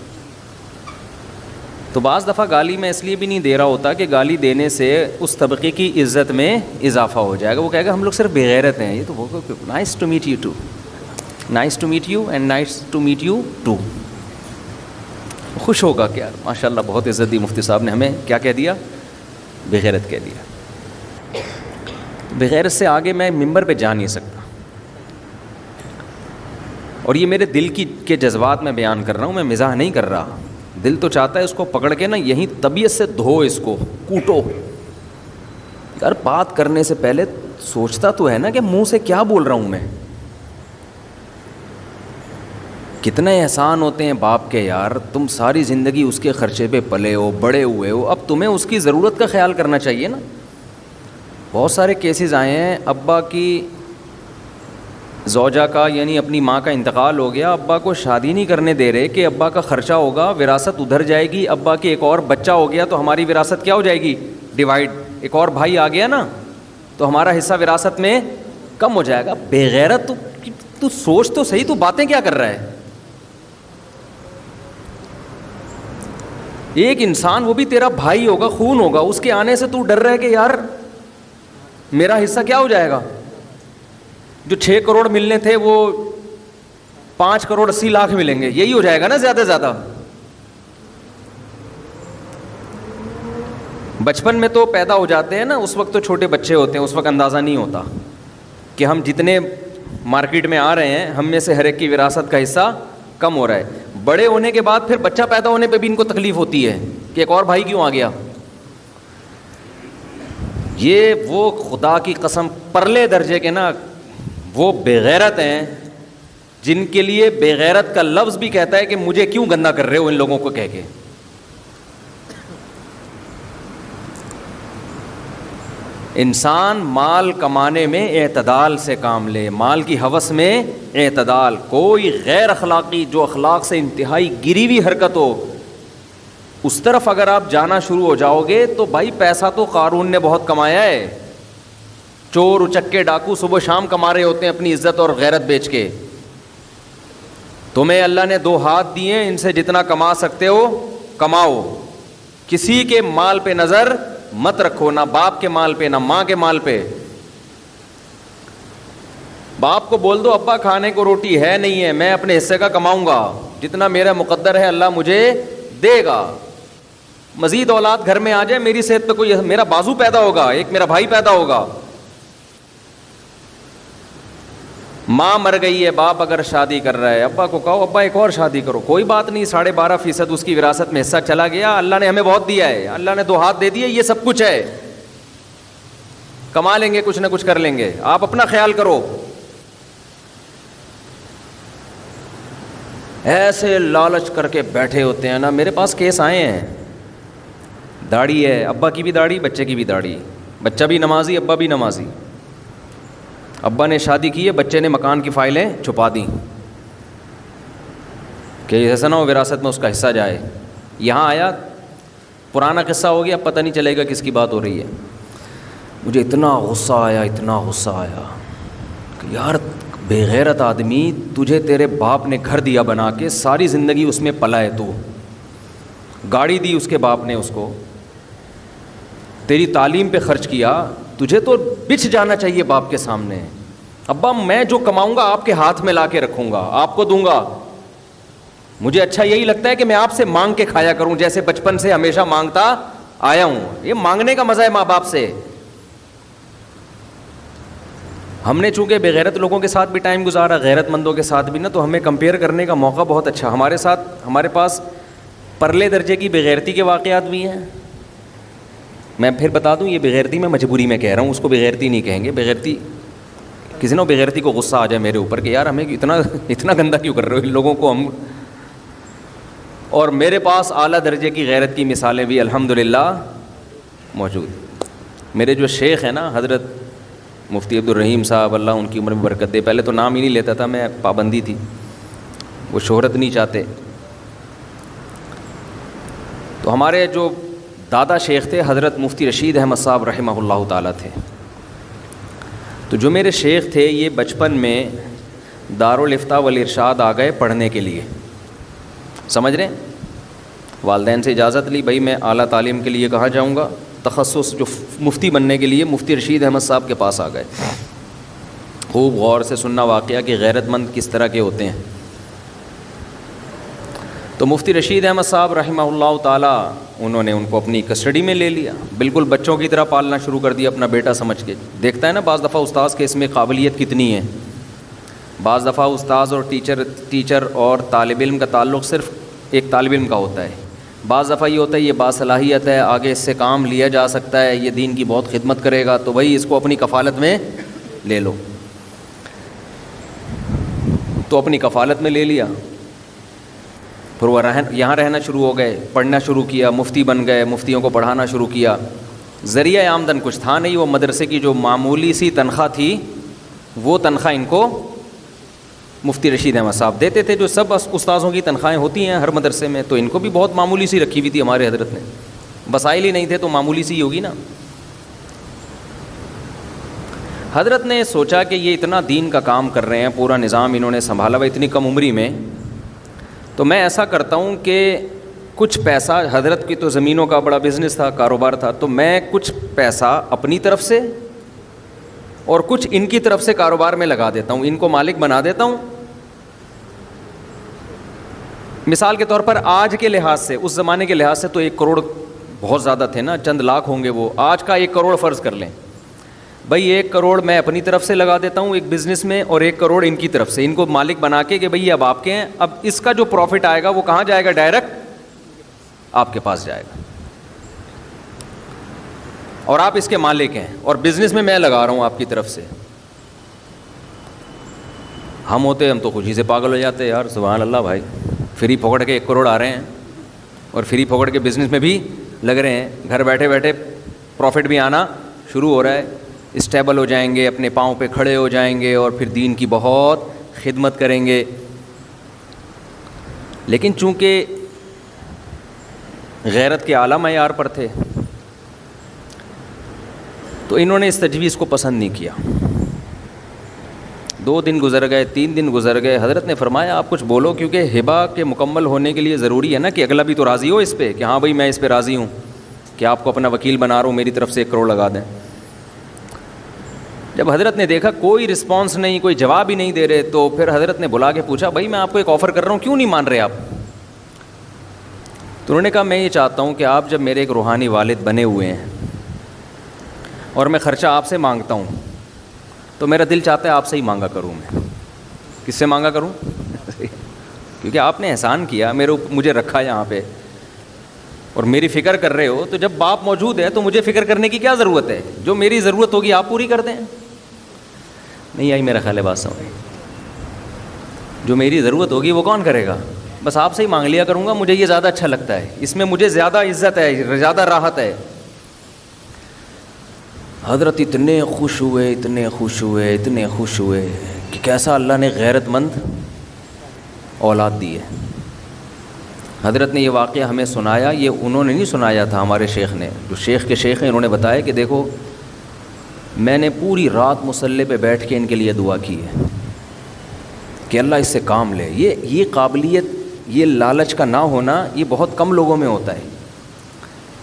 تو بعض دفعہ گالی میں اس لیے بھی نہیں دے رہا ہوتا کہ گالی دینے سے اس طبقے کی عزت میں اضافہ ہو جائے گا. وہ کہے گا ہم لوگ صرف بغیرت ہیں. یہ تو وہ nice to meet you too, nice to meet you and nice to meet you too. خوش ہوگا کہ یار ماشاء اللہ بہت عزت دی مفتی صاحب نے ہمیں, کیا کہہ دیا, بغیرت کہہ دیا. بغیرت سے آگے میں ممبر پہ جا نہیں سکتا. اور یہ میرے دل کے جذبات میں بیان کر رہا ہوں, میں مزاح نہیں کر رہا. دل تو چاہتا ہے اس کو پکڑ کے نا یہیں طبیعت سے دھو, اس کو کوٹو. یار بات کرنے سے پہلے سوچتا تو ہے نا کہ منہ سے کیا بول رہا ہوں میں. کتنے احسان ہوتے ہیں باپ کے یار, تم ساری زندگی اس کے خرچے پہ پلے ہو, بڑے ہوئے ہو, اب تمہیں اس کی ضرورت کا خیال کرنا چاہیے نا. بہت سارے کیسز آئے ہیں, ابا کی زوجہ کا یعنی اپنی ماں کا انتقال ہو گیا, ابا کو شادی نہیں کرنے دے رہے کہ ابا کا خرچہ ہوگا, وراثت ادھر جائے گی, ابا کی ایک اور بچہ ہو گیا تو ہماری وراثت کیا ہو جائے گی, ڈیوائڈ. ایک اور بھائی آ گیا نا تو ہمارا حصہ وراثت میں کم ہو جائے گا. بے غیرت تو سوچ تو صحیح, تو باتیں کیا کر رہا ہے. ایک انسان, وہ بھی تیرا بھائی ہوگا, خون ہوگا, اس کے آنے سے تو ڈر رہا ہے کہ یار میرا حصہ کیا ہو جائے گا. جو 6 کروڑ ملنے تھے وہ 5 کروڑ 80 لاکھ ملیں گے, یہی ہو جائے گا نا زیادہ سے زیادہ. بچپن میں تو پیدا ہو جاتے ہیں نا, اس وقت تو چھوٹے بچے ہوتے ہیں, اس وقت اندازہ نہیں ہوتا کہ ہم جتنے مارکیٹ میں آ رہے ہیں ہم میں سے ہر ایک کی وراثت کا حصہ کم ہو رہا ہے. بڑے ہونے کے بعد پھر بچہ پیدا ہونے پہ بھی ان کو تکلیف ہوتی ہے کہ ایک اور بھائی کیوں آ گیا. یہ وہ خدا کی قسم پرلے درجے کے نا وہ بے غیرت ہیں جن کے لیے بے غیرت کا لفظ بھی کہتا ہے کہ مجھے کیوں گندا کر رہے ہو ان لوگوں کو کہہ کے. انسان مال کمانے میں اعتدال سے کام لے, مال کی ہوس میں اعتدال. کوئی غیر اخلاقی جو اخلاق سے انتہائی گری ہوئی حرکت ہو اس طرف اگر آپ جانا شروع ہو جاؤ گے تو بھائی پیسہ تو قارون نے بہت کمایا ہے. چور اچکے ڈاکو صبح شام کما رہے ہوتے ہیں اپنی عزت اور غیرت بیچ کے. تمہیں اللہ نے 2 ہاتھ دیے, ان سے جتنا کما سکتے ہو کماؤ. کسی کے مال پہ نظر مت رکھو, نہ باپ کے مال پہ نہ ماں کے مال پہ. باپ کو بول دو ابا کھانے کو روٹی ہے نہیں ہے, میں اپنے حصے کا کماؤں گا, جتنا میرا مقدر ہے اللہ مجھے دے گا. مزید اولاد گھر میں آ جائے, میری صحت پہ کوئی, میرا بازو پیدا ہوگا, ایک میرا بھائی پیدا ہوگا. ماں مر گئی ہے, باپ اگر شادی کر رہا ہے, ابا کو کہو ابا ایک اور شادی کرو, کوئی بات نہیں, 12.5% اس کی وراثت میں حصہ چلا گیا, اللہ نے ہمیں بہت دیا ہے, اللہ نے 2 ہاتھ دے دیے, یہ سب کچھ ہے, کما لیں گے, کچھ نہ کچھ کر لیں گے, آپ اپنا خیال کرو. ایسے لالچ کر کے بیٹھے ہوتے ہیں نا. میرے پاس کیس آئے ہیں, داڑھی ہے, ابا کی بھی داڑھی, بچے کی بھی داڑھی, بچہ بھی نمازی, ابا بھی نمازی. ابا نے شادی کی ہے, بچے نے مکان کی فائلیں چھپا دیں کہ ایسا نہ ہو وراثت میں اس کا حصہ جائے. یہاں آیا, پرانا قصہ ہو گیا, اب پتہ نہیں چلے گا کس کی بات ہو رہی ہے. مجھے اتنا غصہ آیا, اتنا غصہ آیا کہ یار بے غیرت آدمی, تجھے تیرے باپ نے گھر دیا بنا کے, ساری زندگی اس میں پلا ہے, تو گاڑی دی اس کے باپ نے اس کو, تیری تعلیم پہ خرچ کیا, تجھے تو بچھ جانا چاہیے باپ کے سامنے. ابا میں جو کماؤں گا آپ کے ہاتھ میں لا کے رکھوں گا, آپ کو دوں گا. مجھے اچھا یہی لگتا ہے کہ میں آپ سے مانگ کے کھایا کروں, جیسے بچپن سے ہمیشہ مانگتا آیا ہوں. یہ مانگنے کا مزہ ہے ماں باپ سے. ہم نے چونکہ بے غیرت لوگوں کے ساتھ بھی ٹائم گزارا, غیرت مندوں کے ساتھ بھی نا, تو ہمیں کمپیئر کرنے کا موقع بہت اچھا. ہمارے ساتھ, ہمارے پاس پرلے درجے کی بے غیرتی کے واقعات بھی ہیں. میں پھر بتا دوں, یہ بے غیرتی میں مجبوری میں کہہ رہا ہوں, اس کو بے غیرتی نہیں کہیں گے. بے غیرتی, کسی نے بے غیرتی کو غصہ آ جائے میرے اوپر کہ یار ہمیں اتنا گندا کیوں کر رہے ہو ان لوگوں کو ہم. اور میرے پاس اعلیٰ درجے کی غیرت کی مثالیں بھی الحمدللہ موجود. میرے جو شیخ ہیں نا, حضرت مفتی عبدالرحیم صاحب, اللہ ان کی عمر میں برکت دے, پہلے تو نام ہی نہیں لیتا تھا میں, پابندی تھی, وہ شہرت نہیں چاہتے. تو ہمارے جو دادا شیخ تھے حضرت مفتی رشید احمد صاحب رحمہ اللہ تعالیٰ تھے. تو جو میرے شیخ تھے یہ بچپن میں دارالافتاء والارشاد آ گئے پڑھنے کے لیے, سمجھ رہے ہیں, والدین سے اجازت لی, بھائی میں اعلیٰ تعلیم کے لیے کہاں جاؤں گا, تخصص جو مفتی بننے کے لیے مفتی رشید احمد صاحب کے پاس آ گئے. خوب غور سے سننا واقعہ کہ غیرت مند کس طرح کے ہوتے ہیں. تو مفتی رشید احمد صاحب رحمہ اللہ تعالیٰ, انہوں نے ان کو اپنی کسٹڈی میں لے لیا, بالکل بچوں کی طرح پالنا شروع کر دیا, اپنا بیٹا سمجھ کے. دیکھتا ہے نا بعض دفعہ استاذ کے اس میں قابلیت کتنی ہے. بعض دفعہ استاذ اور ٹیچر اور طالب علم کا تعلق صرف ایک طالب علم کا ہوتا ہے. بعض دفعہ یہ ہوتا ہے یہ باصلاحیت ہے, آگے اس سے کام لیا جا سکتا ہے, یہ دین کی بہت خدمت کرے گا, تو بھائی اس کو اپنی کفالت میں لے لو. تو اپنی کفالت میں لے لیا. پھر وہ یہاں رہنا شروع ہو گئے, پڑھنا شروع کیا, مفتی بن گئے, مفتیوں کو پڑھانا شروع کیا. ذریعہ آمدن کچھ تھا نہیں, وہ مدرسے کی جو معمولی سی تنخواہ تھی وہ تنخواہ ان کو مفتی رشید احمد صاحب دیتے تھے, جو سب استاذوں کی تنخواہیں ہوتی ہیں ہر مدرسے میں, تو ان کو بھی بہت معمولی سی رکھی ہوئی تھی ہمارے حضرت نے. وسائل ہی نہیں تھے تو معمولی سی ہوگی نا. حضرت نے سوچا کہ یہ اتنا دین کا کام کر رہے ہیں, پورا نظام انہوں نے سنبھالا ہوا اتنی کم عمری میں, تو میں ایسا کرتا ہوں کہ کچھ پیسہ, حضرت کی تو زمینوں کا بڑا بزنس تھا, کاروبار تھا, تو میں کچھ پیسہ اپنی طرف سے اور کچھ ان کی طرف سے کاروبار میں لگا دیتا ہوں, ان کو مالک بنا دیتا ہوں. مثال کے طور پر آج کے لحاظ سے, اس زمانے کے لحاظ سے تو 1 کروڑ بہت زیادہ تھے نا, چند لاکھ ہوں گے وہ. آج کا 1 کروڑ فرض کر لیں بھائی, 1 کروڑ میں اپنی طرف سے لگا دیتا ہوں ایک بزنس میں, اور 1 کروڑ ان کی طرف سے, ان کو مالک بنا کے کہ بھئی اب آپ کے ہیں. اب اس کا جو پروفٹ آئے گا وہ کہاں جائے گا؟ ڈائریکٹ آپ کے پاس جائے گا, اور آپ اس کے مالک ہیں, اور بزنس میں لگا رہا ہوں آپ کی طرف سے. ہم تو خوشی سے پاگل ہو جاتے, یار سبحان اللہ بھائی, فری پکڑ کے 1 کروڑ آ رہے ہیں, اور فری پکڑ کے بزنس میں بھی لگ رہے ہیں, گھر بیٹھے بیٹھے پروفٹ بھی آنا شروع ہو رہا ہے. اسٹیبل ہو جائیں گے, اپنے پاؤں پہ کھڑے ہو جائیں گے, اور پھر دین کی بہت خدمت کریں گے. لیکن چونکہ غیرت کے اعلیٰ معیار پر تھے تو انہوں نے اس تجویز کو پسند نہیں کیا. 2 دن گزر گئے, 3 دن گزر گئے. حضرت نے فرمایا آپ کچھ بولو, کیونکہ ہبہ کے مکمل ہونے کے لیے ضروری ہے نا کہ اگلا بھی تو راضی ہو اس پہ کہ ہاں بھائی میں اس پہ راضی ہوں کہ آپ کو اپنا وکیل بنا رہا ہوں, میری طرف سے 1 کروڑ لگا دیں. جب حضرت نے دیکھا کوئی رسپانس نہیں, کوئی جواب ہی نہیں دے رہے, تو پھر حضرت نے بلا کے پوچھا بھائی میں آپ کو ایک آفر کر رہا ہوں, کیوں نہیں مان رہے آپ؟ تو انہوں نے کہا میں یہ چاہتا ہوں کہ آپ جب میرے ایک روحانی والد بنے ہوئے ہیں اور میں خرچہ آپ سے مانگتا ہوں, تو میرا دل چاہتا ہے آپ سے ہی مانگا کروں. میں کس سے مانگا کروں؟ کیونکہ آپ نے احسان کیا, مجھے رکھا یہاں پہ اور میری فکر کر رہے ہو, تو جب باپ موجود ہے تو مجھے فکر کرنے کی کیا ضرورت ہے؟ جو میری ضرورت ہوگی آپ پوری کر دیں. نہیں آئی میرا خیال ہے بات سمجھ. جو میری ضرورت ہوگی وہ کون کرے گا؟ بس آپ سے ہی مانگ لیا کروں گا, مجھے یہ زیادہ اچھا لگتا ہے, اس میں مجھے زیادہ عزت ہے, زیادہ راحت ہے. حضرت اتنے خوش ہوئے کہ کیسا اللہ نے غیرت مند اولاد دی ہے. حضرت نے یہ واقعہ ہمیں سنایا, یہ انہوں نے نہیں سنایا تھا, ہمارے شیخ نے, جو شیخ کے شیخ ہیں انہوں نے بتایا کہ دیکھو میں نے پوری رات مصلی پہ بیٹھ کے ان کے لیے دعا کی ہے کہ اللہ اس سے کام لے. یہ قابلیت, یہ لالچ کا نہ ہونا یہ بہت کم لوگوں میں ہوتا ہے.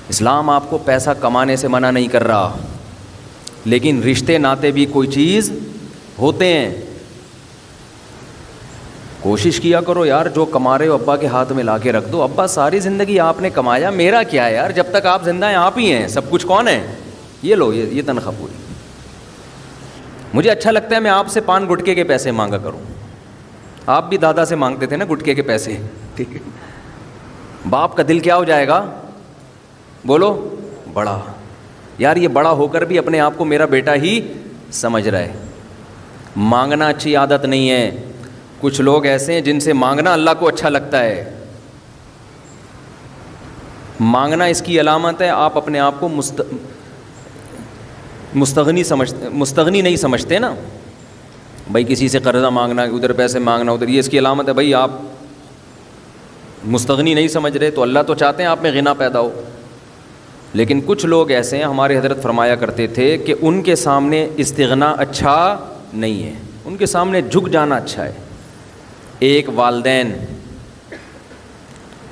اسلام آپ کو پیسہ کمانے سے منع نہیں کر رہا, لیکن رشتے ناتے بھی کوئی چیز ہوتے ہیں. کوشش کیا کرو یار, جو کما رہے ہو ابا کے ہاتھ میں لا کے رکھ دو. ابا ساری زندگی آپ نے کمایا, میرا کیا ہے یار, جب تک آپ زندہ ہیں آپ ہی ہیں, سب کچھ کون ہے؟ یہ لو, یہ تنخواہ پوری. مجھے اچھا لگتا ہے میں آپ سے 5 گٹکے کے پیسے مانگا کروں. آپ بھی دادا سے مانگتے تھے نا گٹکے کے پیسے, ٹھیک ہے. باپ کا دل کیا ہو جائے گا؟ بولو, بڑا. یار یہ بڑا ہو کر بھی اپنے آپ کو میرا بیٹا ہی سمجھ رہا ہے. مانگنا اچھی عادت نہیں ہے. کچھ لوگ ایسے ہیں جن سے مانگنا اللہ کو اچھا لگتا ہے. مانگنا اس کی علامت ہے آپ اپنے آپ کو مستغنی نہیں سمجھتے نا. بھائی کسی سے قرضہ مانگنا, ادھر پیسے مانگنا, ادھر, یہ اس کی علامت ہے بھائی آپ مستغنی نہیں سمجھ رہے. تو اللہ تو چاہتے ہیں آپ میں غنا پیدا ہو. لیکن کچھ لوگ ایسے ہیں, ہمارے حضرت فرمایا کرتے تھے کہ ان کے سامنے استغنا اچھا نہیں ہے, ان کے سامنے جھک جانا اچھا ہے. ایک والدین,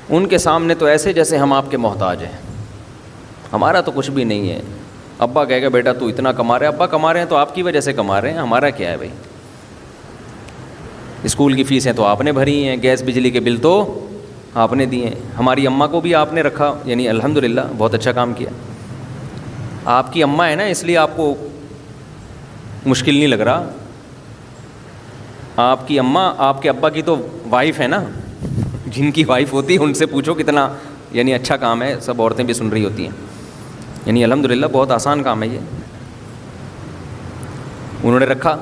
ان کے سامنے تو ایسے جیسے ہم آپ کے محتاج ہیں, ہمارا تو کچھ بھی نہیں ہے. ابا کہے گا بیٹا تو اتنا کما رہے, ابا کما رہے ہیں تو آپ کی وجہ سے کما رہے ہیں, ہمارا کیا ہے بھائی. اسکول کی فیسیں تو آپ نے بھری ہیں, گیس بجلی کے بل تو آپ نے دیے ہیں, ہماری اماں کو بھی آپ نے رکھا, یعنی الحمدللہ بہت اچھا کام کیا. آپ کی اماں ہے نا, اس لیے آپ کو مشکل نہیں لگ رہا. آپ کی اماں آپ کے ابا کی تو وائف ہے نا, جن کی وائف ہوتی ہے ان سے پوچھو کتنا یعنی اچھا کام ہے. سب عورتیں بھی سن رہی ہوتی ہیں, یعنی الحمدللہ بہت آسان کام ہے یہ. انہوں نے رکھا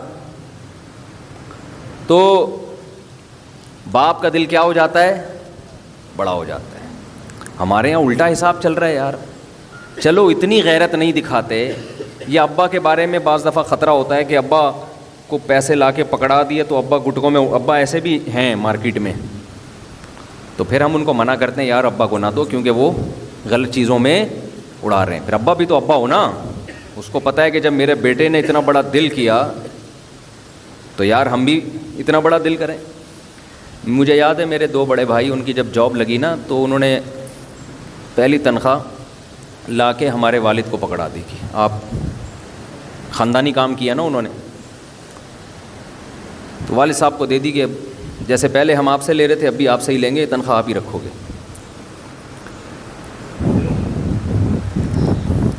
تو باپ کا دل کیا ہو جاتا ہے, بڑا ہو جاتا ہے. ہمارے یہاں الٹا حساب چل رہا ہے یار. چلو اتنی غیرت نہیں دکھاتے. یہ ابا کے بارے میں بعض دفعہ خطرہ ہوتا ہے کہ ابا کو پیسے لا کے پکڑا دیے تو ابا گٹکوں میں, ابا ایسے بھی ہیں مارکیٹ میں, تو پھر ہم ان کو منع کرتے ہیں یار ابا کو نہ دو کیونکہ وہ غلط چیزوں میں اڑا رہے ہیں. پھر ابا بھی تو ابا ہو نا, اس کو پتہ ہے کہ جب میرے بیٹے نے اتنا بڑا دل کیا تو یار ہم بھی اتنا بڑا دل کریں. مجھے یاد ہے میرے 2 بڑے بھائی, ان کی جب جاب لگی نا تو انہوں نے پہلی تنخواہ لا کے ہمارے والد کو پکڑا دی کہ آپ خاندانی کام کیا نا انہوں نے, تو والد صاحب کو دے دی کہ جیسے پہلے ہم آپ سے لے رہے تھے اب بھی آپ سے ہی لیں گے, تنخواہ آپ ہی رکھو گے.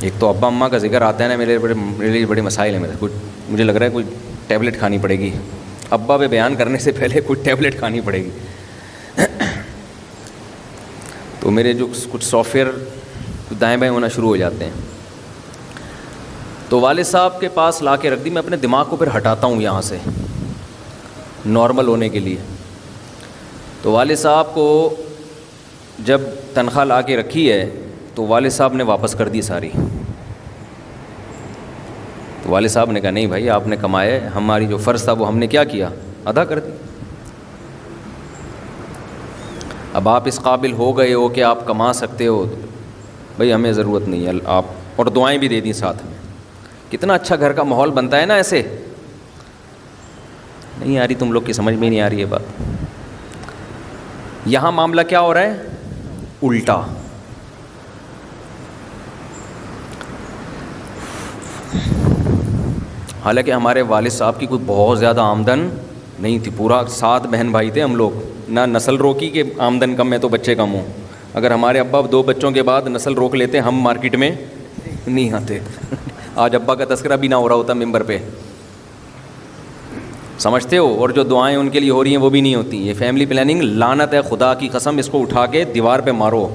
ایک تو ابا اماں کا ذکر آتا ہے نا, میرے لیے بڑے مسائل ہیں. مجھے لگ رہا ہے کوئی ٹیبلٹ کھانی پڑے گی. ابا پہ بیان کرنے سے پہلے کوئی ٹیبلٹ کھانی پڑے گی. تو میرے جو کچھ سافٹ ویئر دائیں بائیں ہونا شروع ہو جاتے ہیں. تو والد صاحب کے پاس لا کے رکھ دی. میں اپنے دماغ کو پھر ہٹاتا ہوں یہاں سے نارمل ہونے کے لیے. تو والد صاحب کو جب تنخواہ لا کے رکھی ہے تو والد صاحب نے واپس کر دی ساری. تو والد صاحب نے کہا نہیں بھائی آپ نے کمایا ہے, ہماری جو فرض تھا وہ ہم نے کیا کیا, ادا کر دی. اب آپ اس قابل ہو گئے ہو کہ آپ کما سکتے ہو, بھائی ہمیں ضرورت نہیں ہے آپ, اور دعائیں بھی دے دیں ساتھ میں. کتنا اچھا گھر کا ماحول بنتا ہے نا ایسے. نہیں آ رہی تم لوگ کی سمجھ میں نہیں آ رہی ہے بات. یہاں معاملہ کیا ہو رہا ہے, الٹا. حالانکہ ہمارے والد صاحب کی کوئی بہت زیادہ آمدن نہیں تھی, پورا 7 بہن بھائی تھے ہم لوگ, نہ نسل روکی کہ آمدن کم ہے تو بچے کم ہوں. اگر ہمارے ابا 2 بچوں کے بعد نسل روک لیتے ہم مارکیٹ میں نہیں آتے. آج ابا کا تذکرہ بھی نہ ہو رہا ہوتا ممبر پہ, سمجھتے ہو. اور جو دعائیں ان کے لیے ہو رہی ہیں وہ بھی نہیں ہوتی. یہ فیملی پلاننگ لعنت ہے, خدا کی قسم اس کو اٹھا کے دیوار پہ مارو.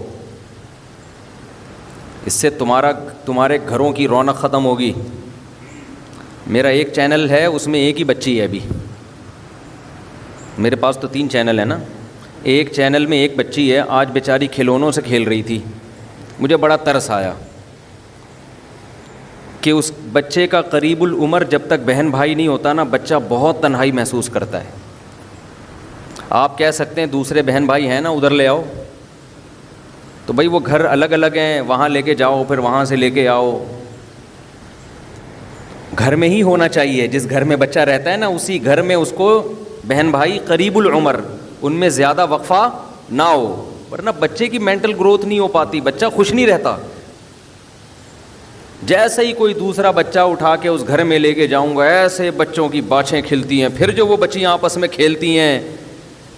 اس سے تمہارے گھروں کی رونق ختم ہوگی. میرا ایک چینل ہے اس میں ایک ہی بچی ہے ابھی, میرے پاس تو 3 چینل ہیں نا. ایک چینل میں ایک بچی ہے, آج بیچاری کھلونوں سے کھیل رہی تھی. مجھے بڑا ترس آیا کہ اس بچے کا قریب العمر جب تک بہن بھائی نہیں ہوتا نا, بچہ بہت تنہائی محسوس کرتا ہے. آپ کہہ سکتے ہیں دوسرے بہن بھائی ہیں نا ادھر لے آؤ, تو بھائی وہ گھر الگ الگ ہیں, وہاں لے کے جاؤ پھر وہاں سے لے کے آؤ. گھر میں ہی ہونا چاہیے, جس گھر میں بچہ رہتا ہے نا اسی گھر میں اس کو بہن بھائی قریب العمر, ان میں زیادہ وقفہ نہ ہو, ورنہ بچے کی مینٹل گروتھ نہیں ہو پاتی, بچہ خوش نہیں رہتا. جیسے ہی کوئی دوسرا بچہ اٹھا کے اس گھر میں لے کے جاؤں گا, ایسے بچوں کی باچھیں کھلتی ہیں. پھر جو وہ بچیاں آپس میں کھیلتی ہیں,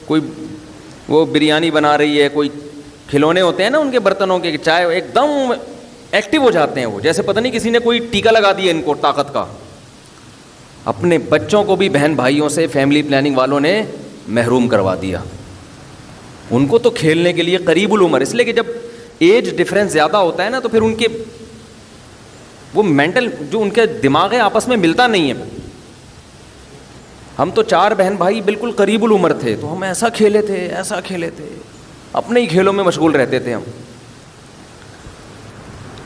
کوئی وہ بریانی بنا رہی ہے, کوئی کھلونے ہوتے ہیں نا ان کے برتنوں کے, چائے ایک دم ایکٹیو ہو جاتے ہیں وہ, جیسے پتہ نہیں کسی نے کوئی ٹیکا لگا دیا ان کو طاقت کا. اپنے بچوں کو بھی بہن بھائیوں سے فیملی پلاننگ والوں نے محروم کروا دیا. ان کو تو کھیلنے کے لیے قریب العمر, اس لیے کہ جب ایج ڈفرینس زیادہ ہوتا ہے نا تو پھر ان کے وہ مینٹل جو ان کے دماغ ہے آپس میں ملتا نہیں ہے. ہم تو 4 بہن بھائی بالکل قریب العمر تھے, تو ہم ایسا کھیلے تھے, اپنے ہی کھیلوں میں مشغول رہتے تھے. ہم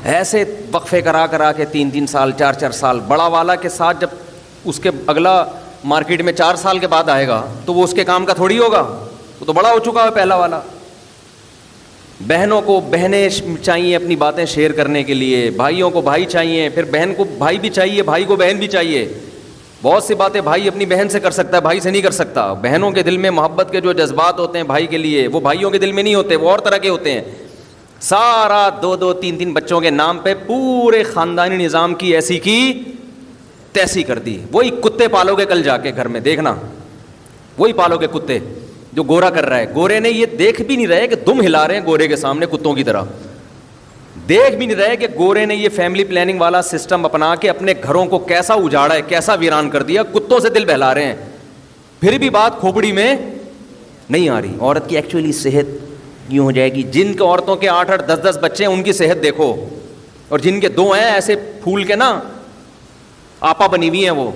ایسے وقفے کرا کے 3 سال 4 سال. بڑا والا کے ساتھ جب اس کے اگلا مارکیٹ میں 4 سال کے بعد آئے گا تو وہ اس کے کام کا تھوڑی ہوگا, وہ تو بڑا ہو چکا ہے پہلا والا. بہنوں کو بہنیں چاہیے اپنی باتیں شیئر کرنے کے لیے, بھائیوں کو بھائی چاہیے, پھر بہن کو بھائی بھی چاہیے, بھائی کو بہن بھی چاہیے. بہت سی باتیں بھائی اپنی بہن سے کر سکتا ہے, بھائی سے نہیں کر سکتا. بہنوں کے دل میں محبت کے جو جذبات ہوتے ہیں بھائی کے لیے, وہ بھائیوں کے دل میں نہیں ہوتے, وہ اور طرح کے ہوتے ہیں. سارا 2 3 بچوں کے نام پہ پورے خاندانی نظام کی ایسی کی تیسی کر دی. وہی کتے پالو گے کل جا کے گھر میں, دیکھنا وہی پالو گے کتے جو گورا کر رہا ہے. گورے نے یہ دیکھ بھی نہیں رہے کہ دم ہلا رہے ہیں گورے کے سامنے کتوں کی طرح, دیکھ بھی نہیں رہے کہ گورے نے یہ فیملی پلاننگ والا سسٹم اپنا کے اپنے گھروں کو کیسا اجاڑا ہے, کیسا ویران کر دیا. کتوں سے دل بہلا رہے ہیں. پھر بھی بات کھوپڑی میں نہیں آ رہی. عورت کی ایکچولی صحت یوں ہو جائے گی. جن کے عورتوں کے 8-8 10-10 بچے ہیں ان کی صحت دیکھو, اور جن کے 2 ہیں ایسے پھول کے نا آپا بنی ہوئی ہیں. وہ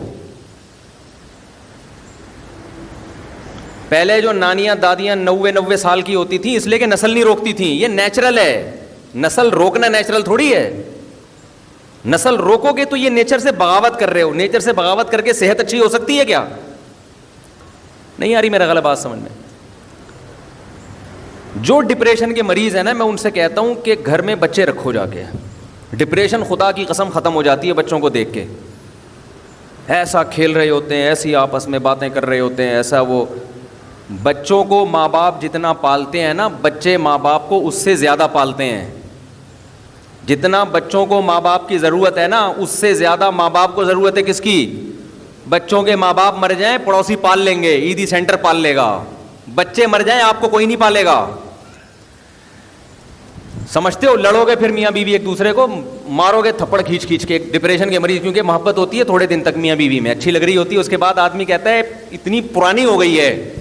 پہلے جو نانیاں دادیاں 90 سال کی ہوتی تھیں اس لیے کہ نسل نہیں روکتی تھیں. یہ نیچرل ہے, نسل روکنا نیچرل تھوڑی ہے. نسل روکو گے تو یہ نیچر سے بغاوت کر رہے ہو. نیچر سے بغاوت کر کے صحت اچھی ہو سکتی ہے کیا؟ نہیں آ رہی میرا غلط بات سمجھ میں. جو ڈپریشن کے مریض ہیں نا, میں ان سے کہتا ہوں کہ گھر میں بچے رکھو جا کے. ڈپریشن خدا کی قسم ختم ہو جاتی ہے بچوں کو دیکھ کے. ایسا کھیل رہے ہوتے ہیں, ایسی آپس میں باتیں کر رہے ہوتے ہیں, ایسا وہ. بچوں کو ماں باپ جتنا پالتے ہیں نا, بچے ماں باپ کو اس سے زیادہ پالتے ہیں. جتنا بچوں کو ماں باپ کی ضرورت ہے نا, اس سے زیادہ ماں باپ کو ضرورت ہے کس کی؟ بچوں کے ماں باپ مر جائیں پڑوسی پال لیں گے, عیدی سینٹر پال لے گا. بچے مر جائیں آپ کو کوئی نہیں پالے گا. سمجھتے ہو؟ لڑو گے پھر میاں بیوی ایک دوسرے کو, مارو گے تھپڑ کھینچ کھینچ کے. ڈپریشن کے مریض, کیونکہ محبت ہوتی ہے تھوڑے دن تک میاں بیوی میں, اچھی لگ رہی ہوتی ہے, اس کے بعد آدمی کہتا ہے اتنی پرانی ہو گئی ہے.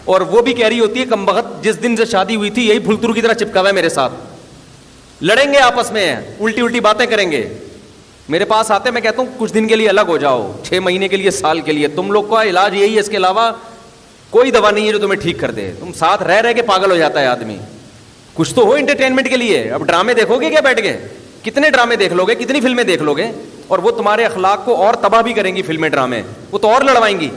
اور وہ بھی کہہ رہی ہوتی ہے کم بخت جس دن سے شادی ہوئی تھی یہی پھلترو کی طرح چپکا ہوا ہے میرے ساتھ. لڑیں گے آپس میں, الٹی باتیں کریں گے. میرے پاس آتے, میں کہتا ہوں کچھ دن کے لیے الگ ہو جاؤ, 6 مہینے کے لیے, سال کے لیے. تم لوگ کا علاج یہی ہے, اس کے علاوہ کوئی دوا نہیں ہے جو تمہیں ٹھیک کر دے. تم ساتھ رہ کے پاگل ہو جاتا ہے آدمی. کچھ تو ہو انٹرٹینمنٹ کے لیے. اب ڈرامے دیکھو گے کیا بیٹھ کے؟ کتنے ڈرامے دیکھ لو گے, کتنی فلمیں دیکھ لو گے, اور وہ تمہارے اخلاق کو اور تباہ بھی کریں گی. فلمیں ڈرامے وہ تو اور لڑوائیں گی.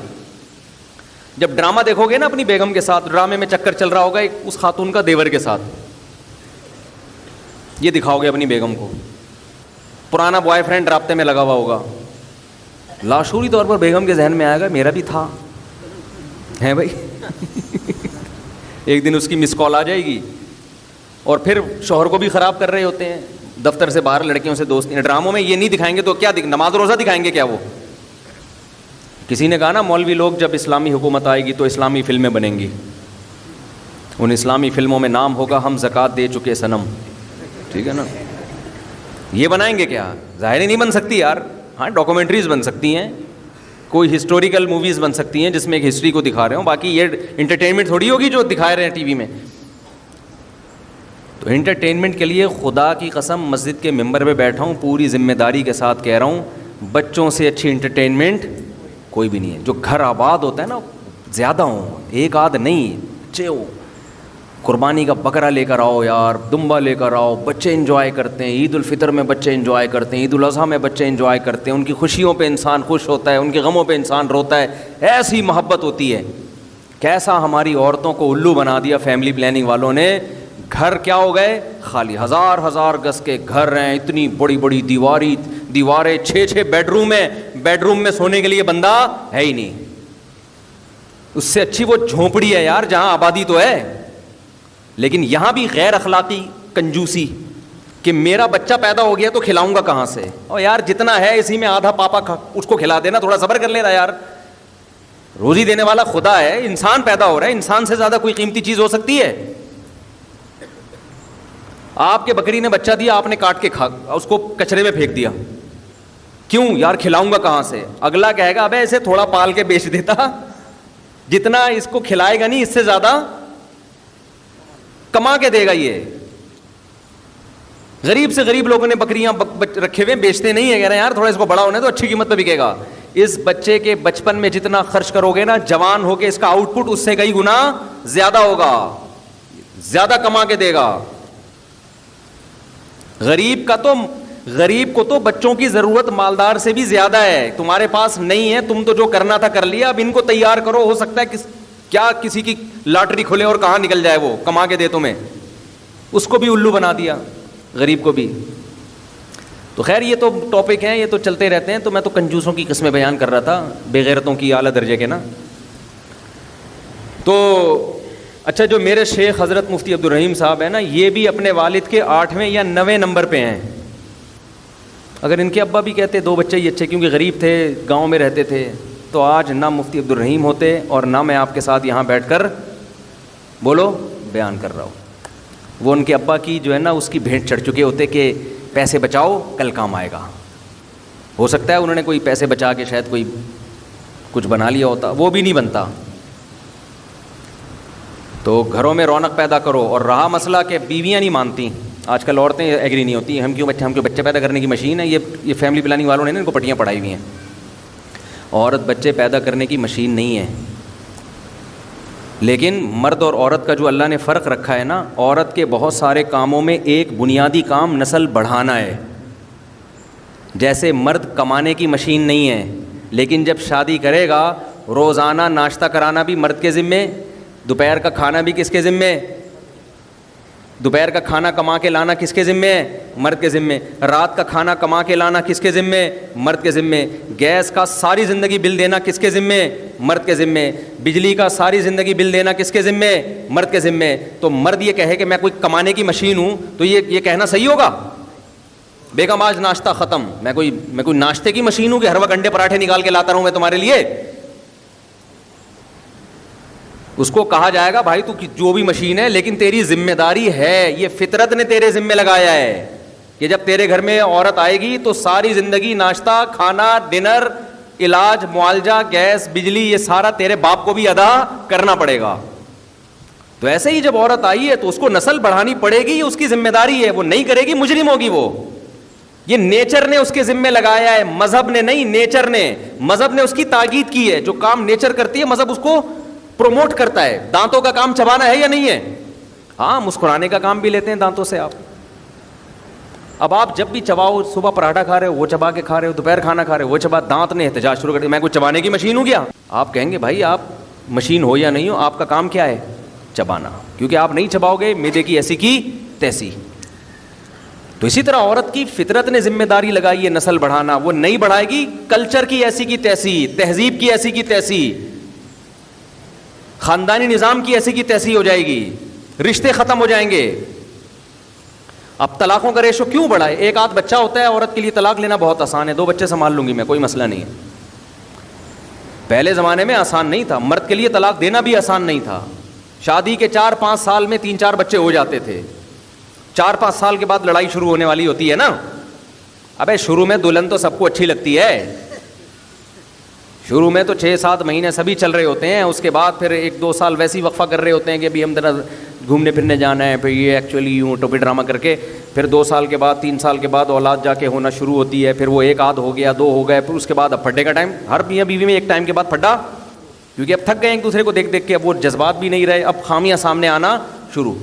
جب ڈرامہ دیکھو گے نا اپنی بیگم کے ساتھ, ڈرامے میں چکر چل رہا ہوگا اس خاتون کا دیور کے ساتھ, یہ دکھاؤ گے اپنی بیگم کو. پرانا بوائے فرینڈ رابطے میں لگا ہوا ہوگا. لاشعوری طور پر بیگم کے ذہن میں آئے گا میرا بھی تھا ہے بھائی. ایک دن اس کی مس کال آ جائے گی, اور پھر شوہر کو بھی خراب کر رہے ہوتے ہیں, دفتر سے باہر لڑکیوں سے دوستی. ڈراموں میں یہ نہیں دکھائیں گے تو کیا نماز روزہ دکھائیں گے کیا وہ؟ کسی نے کہا نا مولوی لوگ جب اسلامی حکومت آئے گی تو اسلامی فلمیں بنیں گی. ان اسلامی فلموں میں نام ہوگا ہم زکوٰۃ دے چکے صنم. ٹھیک ہے نا, یہ بنائیں گے کیا؟ ظاہر ہی نہیں بن سکتی یار. ہاں ڈاکومنٹریز بن سکتی ہیں, کوئی ہسٹوریکل موویز بن سکتی ہیں جس میں ایک ہسٹری کو دکھا رہے ہوں, باقی یہ انٹرٹینمنٹ تھوڑی ہوگی جو دکھا رہے ہیں ٹی وی میں. تو انٹرٹینمنٹ کے لیے خدا کی قسم مسجد کے ممبر پہ بیٹھا ہوں, پوری ذمہ داری کے ساتھ کہہ رہا ہوں, بچوں سے اچھی انٹرٹینمنٹ کوئی بھی نہیں ہے. جو گھر آباد ہوتا ہے نا زیادہ ہوں, ایک آدھ نہیں, اچھے ہو. قربانی کا بکرا لے کر آؤ یار, دمبا لے کر آؤ, بچے انجوائے کرتے ہیں. عید الفطر میں بچے انجوائے کرتے ہیں, عید الاضحیٰ میں بچے انجوائے کرتے ہیں. ان کی خوشیوں پہ انسان خوش ہوتا ہے, ان کے غموں پہ انسان روتا ہے. ایسی محبت ہوتی ہے. کیسا ہماری عورتوں کو الو بنا دیا فیملی پلاننگ والوں نے. گھر کیا ہو گئے خالی, ہزار گز کے گھر ہیں, اتنی بڑی بڑی دیواریں, 6 بیڈ روم ہیں, بیڈ روم میں سونے کے لیے بندہ ہے ہی نہیں. اس سے اچھی وہ جھونپڑی ہے یار جہاں آبادی تو ہے. لیکن یہاں بھی غیر اخلاقی کنجوسی کہ میرا بچہ پیدا ہو گیا تو کھلاؤں گا کہاں سے؟ اور یار جتنا ہے اسی میں آدھا پاپا اس کو کھلا دینا, تھوڑا صبر کر لینا یار. روزی دینے والا خدا ہے, انسان پیدا ہو رہا ہے, انسان سے زیادہ کوئی قیمتی چیز ہو سکتی ہے؟ آپ کے بکری نے بچہ دیا, آپ نے کاٹ کے اس کو کچرے میں پھینک دیا. کیوں یار؟ کھلاؤں گا کہاں سے؟ اگلا کہے گا ابے اسے تھوڑا پال کے بیچ دیتا, جتنا اس کو کھلائے گا نہیں اس سے زیادہ کما کے دے گا. یہ غریب سے غریب لوگوں نے بکریاں رکھے ہوئے, بیچتے نہیں ہیں, کہہ رہے ہیں یار تھوڑا اس کو بڑا ہونے تو اچھی قیمت پہ بکے گا. اس بچے کے بچپن میں جتنا خرچ کرو گے نا, جوان ہو کے اس کا آؤٹ پٹ اس سے کئی گنا زیادہ ہوگا, زیادہ کما کے دے گا. غریب کو تو بچوں کی ضرورت مالدار سے بھی زیادہ ہے. تمہارے پاس نہیں ہے, تم تو جو کرنا تھا کر لیا, اب ان کو تیار کرو. ہو سکتا ہے کیا کسی کی لاٹری کھلے اور کہاں نکل جائے وہ کما کے دے تمہیں. اس کو بھی الو بنا دیا, غریب کو بھی. تو خیر یہ تو ٹاپک ہیں, یہ تو چلتے رہتے ہیں. تو میں تو کنجوسوں کی قسمیں بیان کر رہا تھا, بے غیرتوں کی اعلیٰ درجے کے نا. تو اچھا, جو میرے شیخ حضرت مفتی عبدالرحیم صاحب ہیں نا, یہ بھی اپنے والد کے 8ویں یا 9ویں نمبر پہ ہیں. اگر ان کے ابا بھی کہتے 2 بچے ہی اچھے, کیونکہ غریب تھے, گاؤں میں رہتے تھے, تو آج نہ مفتی عبدالرحیم ہوتے اور نہ میں آپ کے ساتھ یہاں بیٹھ کر بولو بیان کر رہا ہوں. وہ ان کے ابا کی جو ہے نا اس کی بھیٹ چڑھ چکے ہوتے کہ پیسے بچاؤ کل کام آئے گا. ہو سکتا ہے انہوں نے کوئی پیسے بچا کے شاید کوئی کچھ بنا لیا ہوتا, وہ بھی نہیں بنتا. تو گھروں میں رونق پیدا کرو. اور رہا مسئلہ کہ بیویاں نہیں مانتی, آج کل عورتیں ایگری نہیں ہوتی, ہم کیوں بچے پیدا کرنے کی مشین ہے. یہ فیملی پلاننگ والوں نے ان کو پٹیاں پڑھائی ہوئی ہیں. عورت بچے پیدا کرنے کی مشین نہیں ہے. لیکن مرد اور عورت کا جو اللہ نے فرق رکھا ہے نا, عورت کے بہت سارے کاموں میں ایک بنیادی کام نسل بڑھانا ہے. جیسے مرد کمانے کی مشین نہیں ہے, لیکن جب شادی کرے گا روزانہ ناشتہ کرانا بھی مرد کے ذمے, دوپہر کا کھانا بھی کس کے ذمے, دوپہر کا کھانا کما کے لانا کس کے ذمے ہے, مرد کے ذمے. رات کا کھانا کما کے لانا کس کے ذمے, مرد کے ذمے. گیس کا ساری زندگی بل دینا کس کے ذمے, مرد کے ذمے. بجلی کا ساری زندگی بل دینا کس کے ذمے, مرد کے ذمے. تو مرد یہ کہے کہ میں کوئی کمانے کی مشین ہوں, تو یہ کہنا صحیح ہوگا؟ بیگم آج ناشتہ ختم, میں کوئی ناشتے کی مشین ہوں کہ ہر وقت انڈے پراٹھے نکال کے لاتا رہوں میں تمہارے لیے؟ اس کو کہا جائے گا بھائی تو جو بھی مشین ہے لیکن تیری ذمہ داری ہے, یہ فطرت نے تیرے ذمہ لگایا ہے کہ جب تیرے گھر میں عورت آئے گی تو ساری زندگی ناشتہ, کھانا, ڈنر, علاج, معالجہ, گیس, بجلی, یہ سارا تیرے باپ کو بھی ادا کرنا پڑے گا. تو ایسے ہی جب عورت آئی ہے تو اس کو نسل بڑھانی پڑے گی, اس کی ذمہ داری ہے, وہ نہیں کرے گی مجرم ہوگی وہ. یہ نیچر نے اس کے ذمہ لگایا ہے, مذہب نے نہیں, نیچر نے. مذہب نے اس کی تاکید کی ہے, جو کام نیچر کرتی ہے مذہب اس کو پروموٹ کرتا ہے. دانتوں کا کام چبانا ہے یا نہیں ہے؟ ہاں, مسکرانے کا کام بھی لیتے ہیں دانتوں سے آپ. اب آپ جب بھی چباؤ, صبح پراٹھا کھا رہے ہو وہ چبا کے کھا رہے ہو, دوپہر کھانا کھا رہے ہو وہ چبا, دانت نے احتجاج شروع کر دیا میں کوئی چبانے کی مشین ہوں کیا؟ آپ کہیں گے بھائی آپ مشین ہو یا نہیں ہو, آپ کا کام کیا ہے؟ چبانا. کیونکہ آپ نہیں چباؤ گے معدے کی ایسی کی تیسی. تو اسی طرح عورت کی فطرت نے ذمہ داری لگائی ہے نسل بڑھانا, وہ نہیں بڑھائے گی کلچر کی ایسی کی تیسی, تہذیب کی ایسی کی تیسی, خاندانی نظام کی ایسی کی تیسی ہو جائے گی, رشتے ختم ہو جائیں گے. اب طلاقوں کا ریشو کیوں بڑھا ہے؟ ایک آدھ بچہ ہوتا ہے, عورت کے لیے طلاق لینا بہت آسان ہے, 2 بچے سنبھال لوں گی میں, کوئی مسئلہ نہیں ہے. پہلے زمانے میں آسان نہیں تھا, مرد کے لیے طلاق دینا بھی آسان نہیں تھا. شادی کے 4-5 سال میں 3-4 بچے ہو جاتے تھے. 4-5 سال کے بعد لڑائی شروع ہونے والی ہوتی ہے نا. ابے شروع میں دلہن تو سب کو اچھی لگتی ہے, شروع میں تو 6-7 مہینے سبھی چل رہے ہوتے ہیں, اس کے بعد پھر 1-2 سال ویسے ہی وقفہ کر رہے ہوتے ہیں کہ ابھی ہم ذرا گھومنے پھرنے جانا ہے, پھر یہ ایکچولی یوں ٹوپی ڈرامہ کر کے پھر 2 سال کے بعد 3 سال کے بعد اولاد جا کے ہونا شروع ہوتی ہے. پھر وہ 1 آدھ ہو گیا, 2 ہو گئے, پھر اس کے بعد اب پھڈے کا ٹائم. ہر میاں بیوی میں ایک ٹائم کے بعد پھڈا, کیونکہ اب تھک گئے ایک دوسرے کو دیکھ دیکھ کے, اب وہ جذبات بھی نہیں رہے, اب خامیاں سامنے آنا شروع.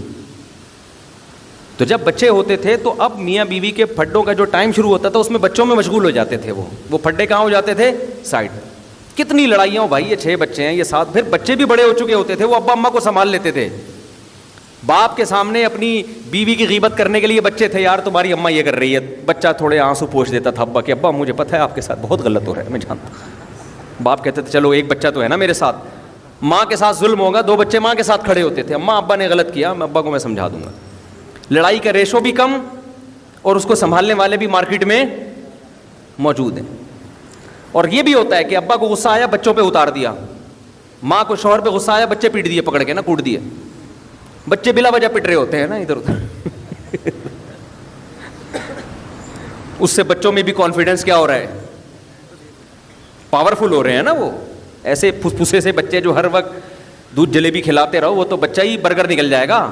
تو جب بچے ہوتے تھے تو اب میاں بیوی کے پھڈوں کا جو ٹائم شروع ہوتا تھا اس میں بچوں میں مشغول ہو جاتے تھے. وہ پھڈے کہاں ہو جاتے تھے؟ سائڈ. کتنی لڑائیاں ہو بھائی, یہ 6 بچے ہیں, یہ 7, پھر بچے بھی بڑے ہو چکے ہوتے تھے, وہ ابا اماں کو سنبھال لیتے تھے. باپ کے سامنے اپنی بیوی کی غیبت کرنے کے لیے بچے تھے, یار تمہاری اماں یہ کر رہی ہے, بچہ تھوڑے آنسو پوچھ دیتا تھا ابا کہ ابا مجھے پتہ ہے آپ کے ساتھ بہت غلط ہو رہا ہے, میں جانتا ہوں. باپ کہتے تھے چلو ایک بچہ تو ہے نا میرے ساتھ. ماں کے ساتھ ظلم ہوگا, 2 بچے ماں کے ساتھ کھڑے ہوتے تھے, اماں ابا نے غلط کیا, میں ابا کو میں سمجھا دوں گا. لڑائی کا ریشو بھی کم اور اس کو سنبھالنے والے بھی مارکیٹ میں موجود ہیں. اور یہ بھی ہوتا ہے کہ ابا کو غصہ آیا بچوں پہ اتار دیا, ماں کو شوہر پہ غصہ آیا بچے پیٹ دیے, پکڑ کے نا کوٹ دیے. بچے بلا وجہ پٹ رہے ہوتے ہیں نا ادھر ادھر. اس سے بچوں میں بھی کانفیڈنس کیا ہو رہا ہے؟ پاورفل ہو رہے ہیں نا. وہ ایسے پھسے سے بچے جو ہر وقت دودھ جلیبی کھلاتے رہو, وہ تو بچہ ہی برگر نکل جائے گا.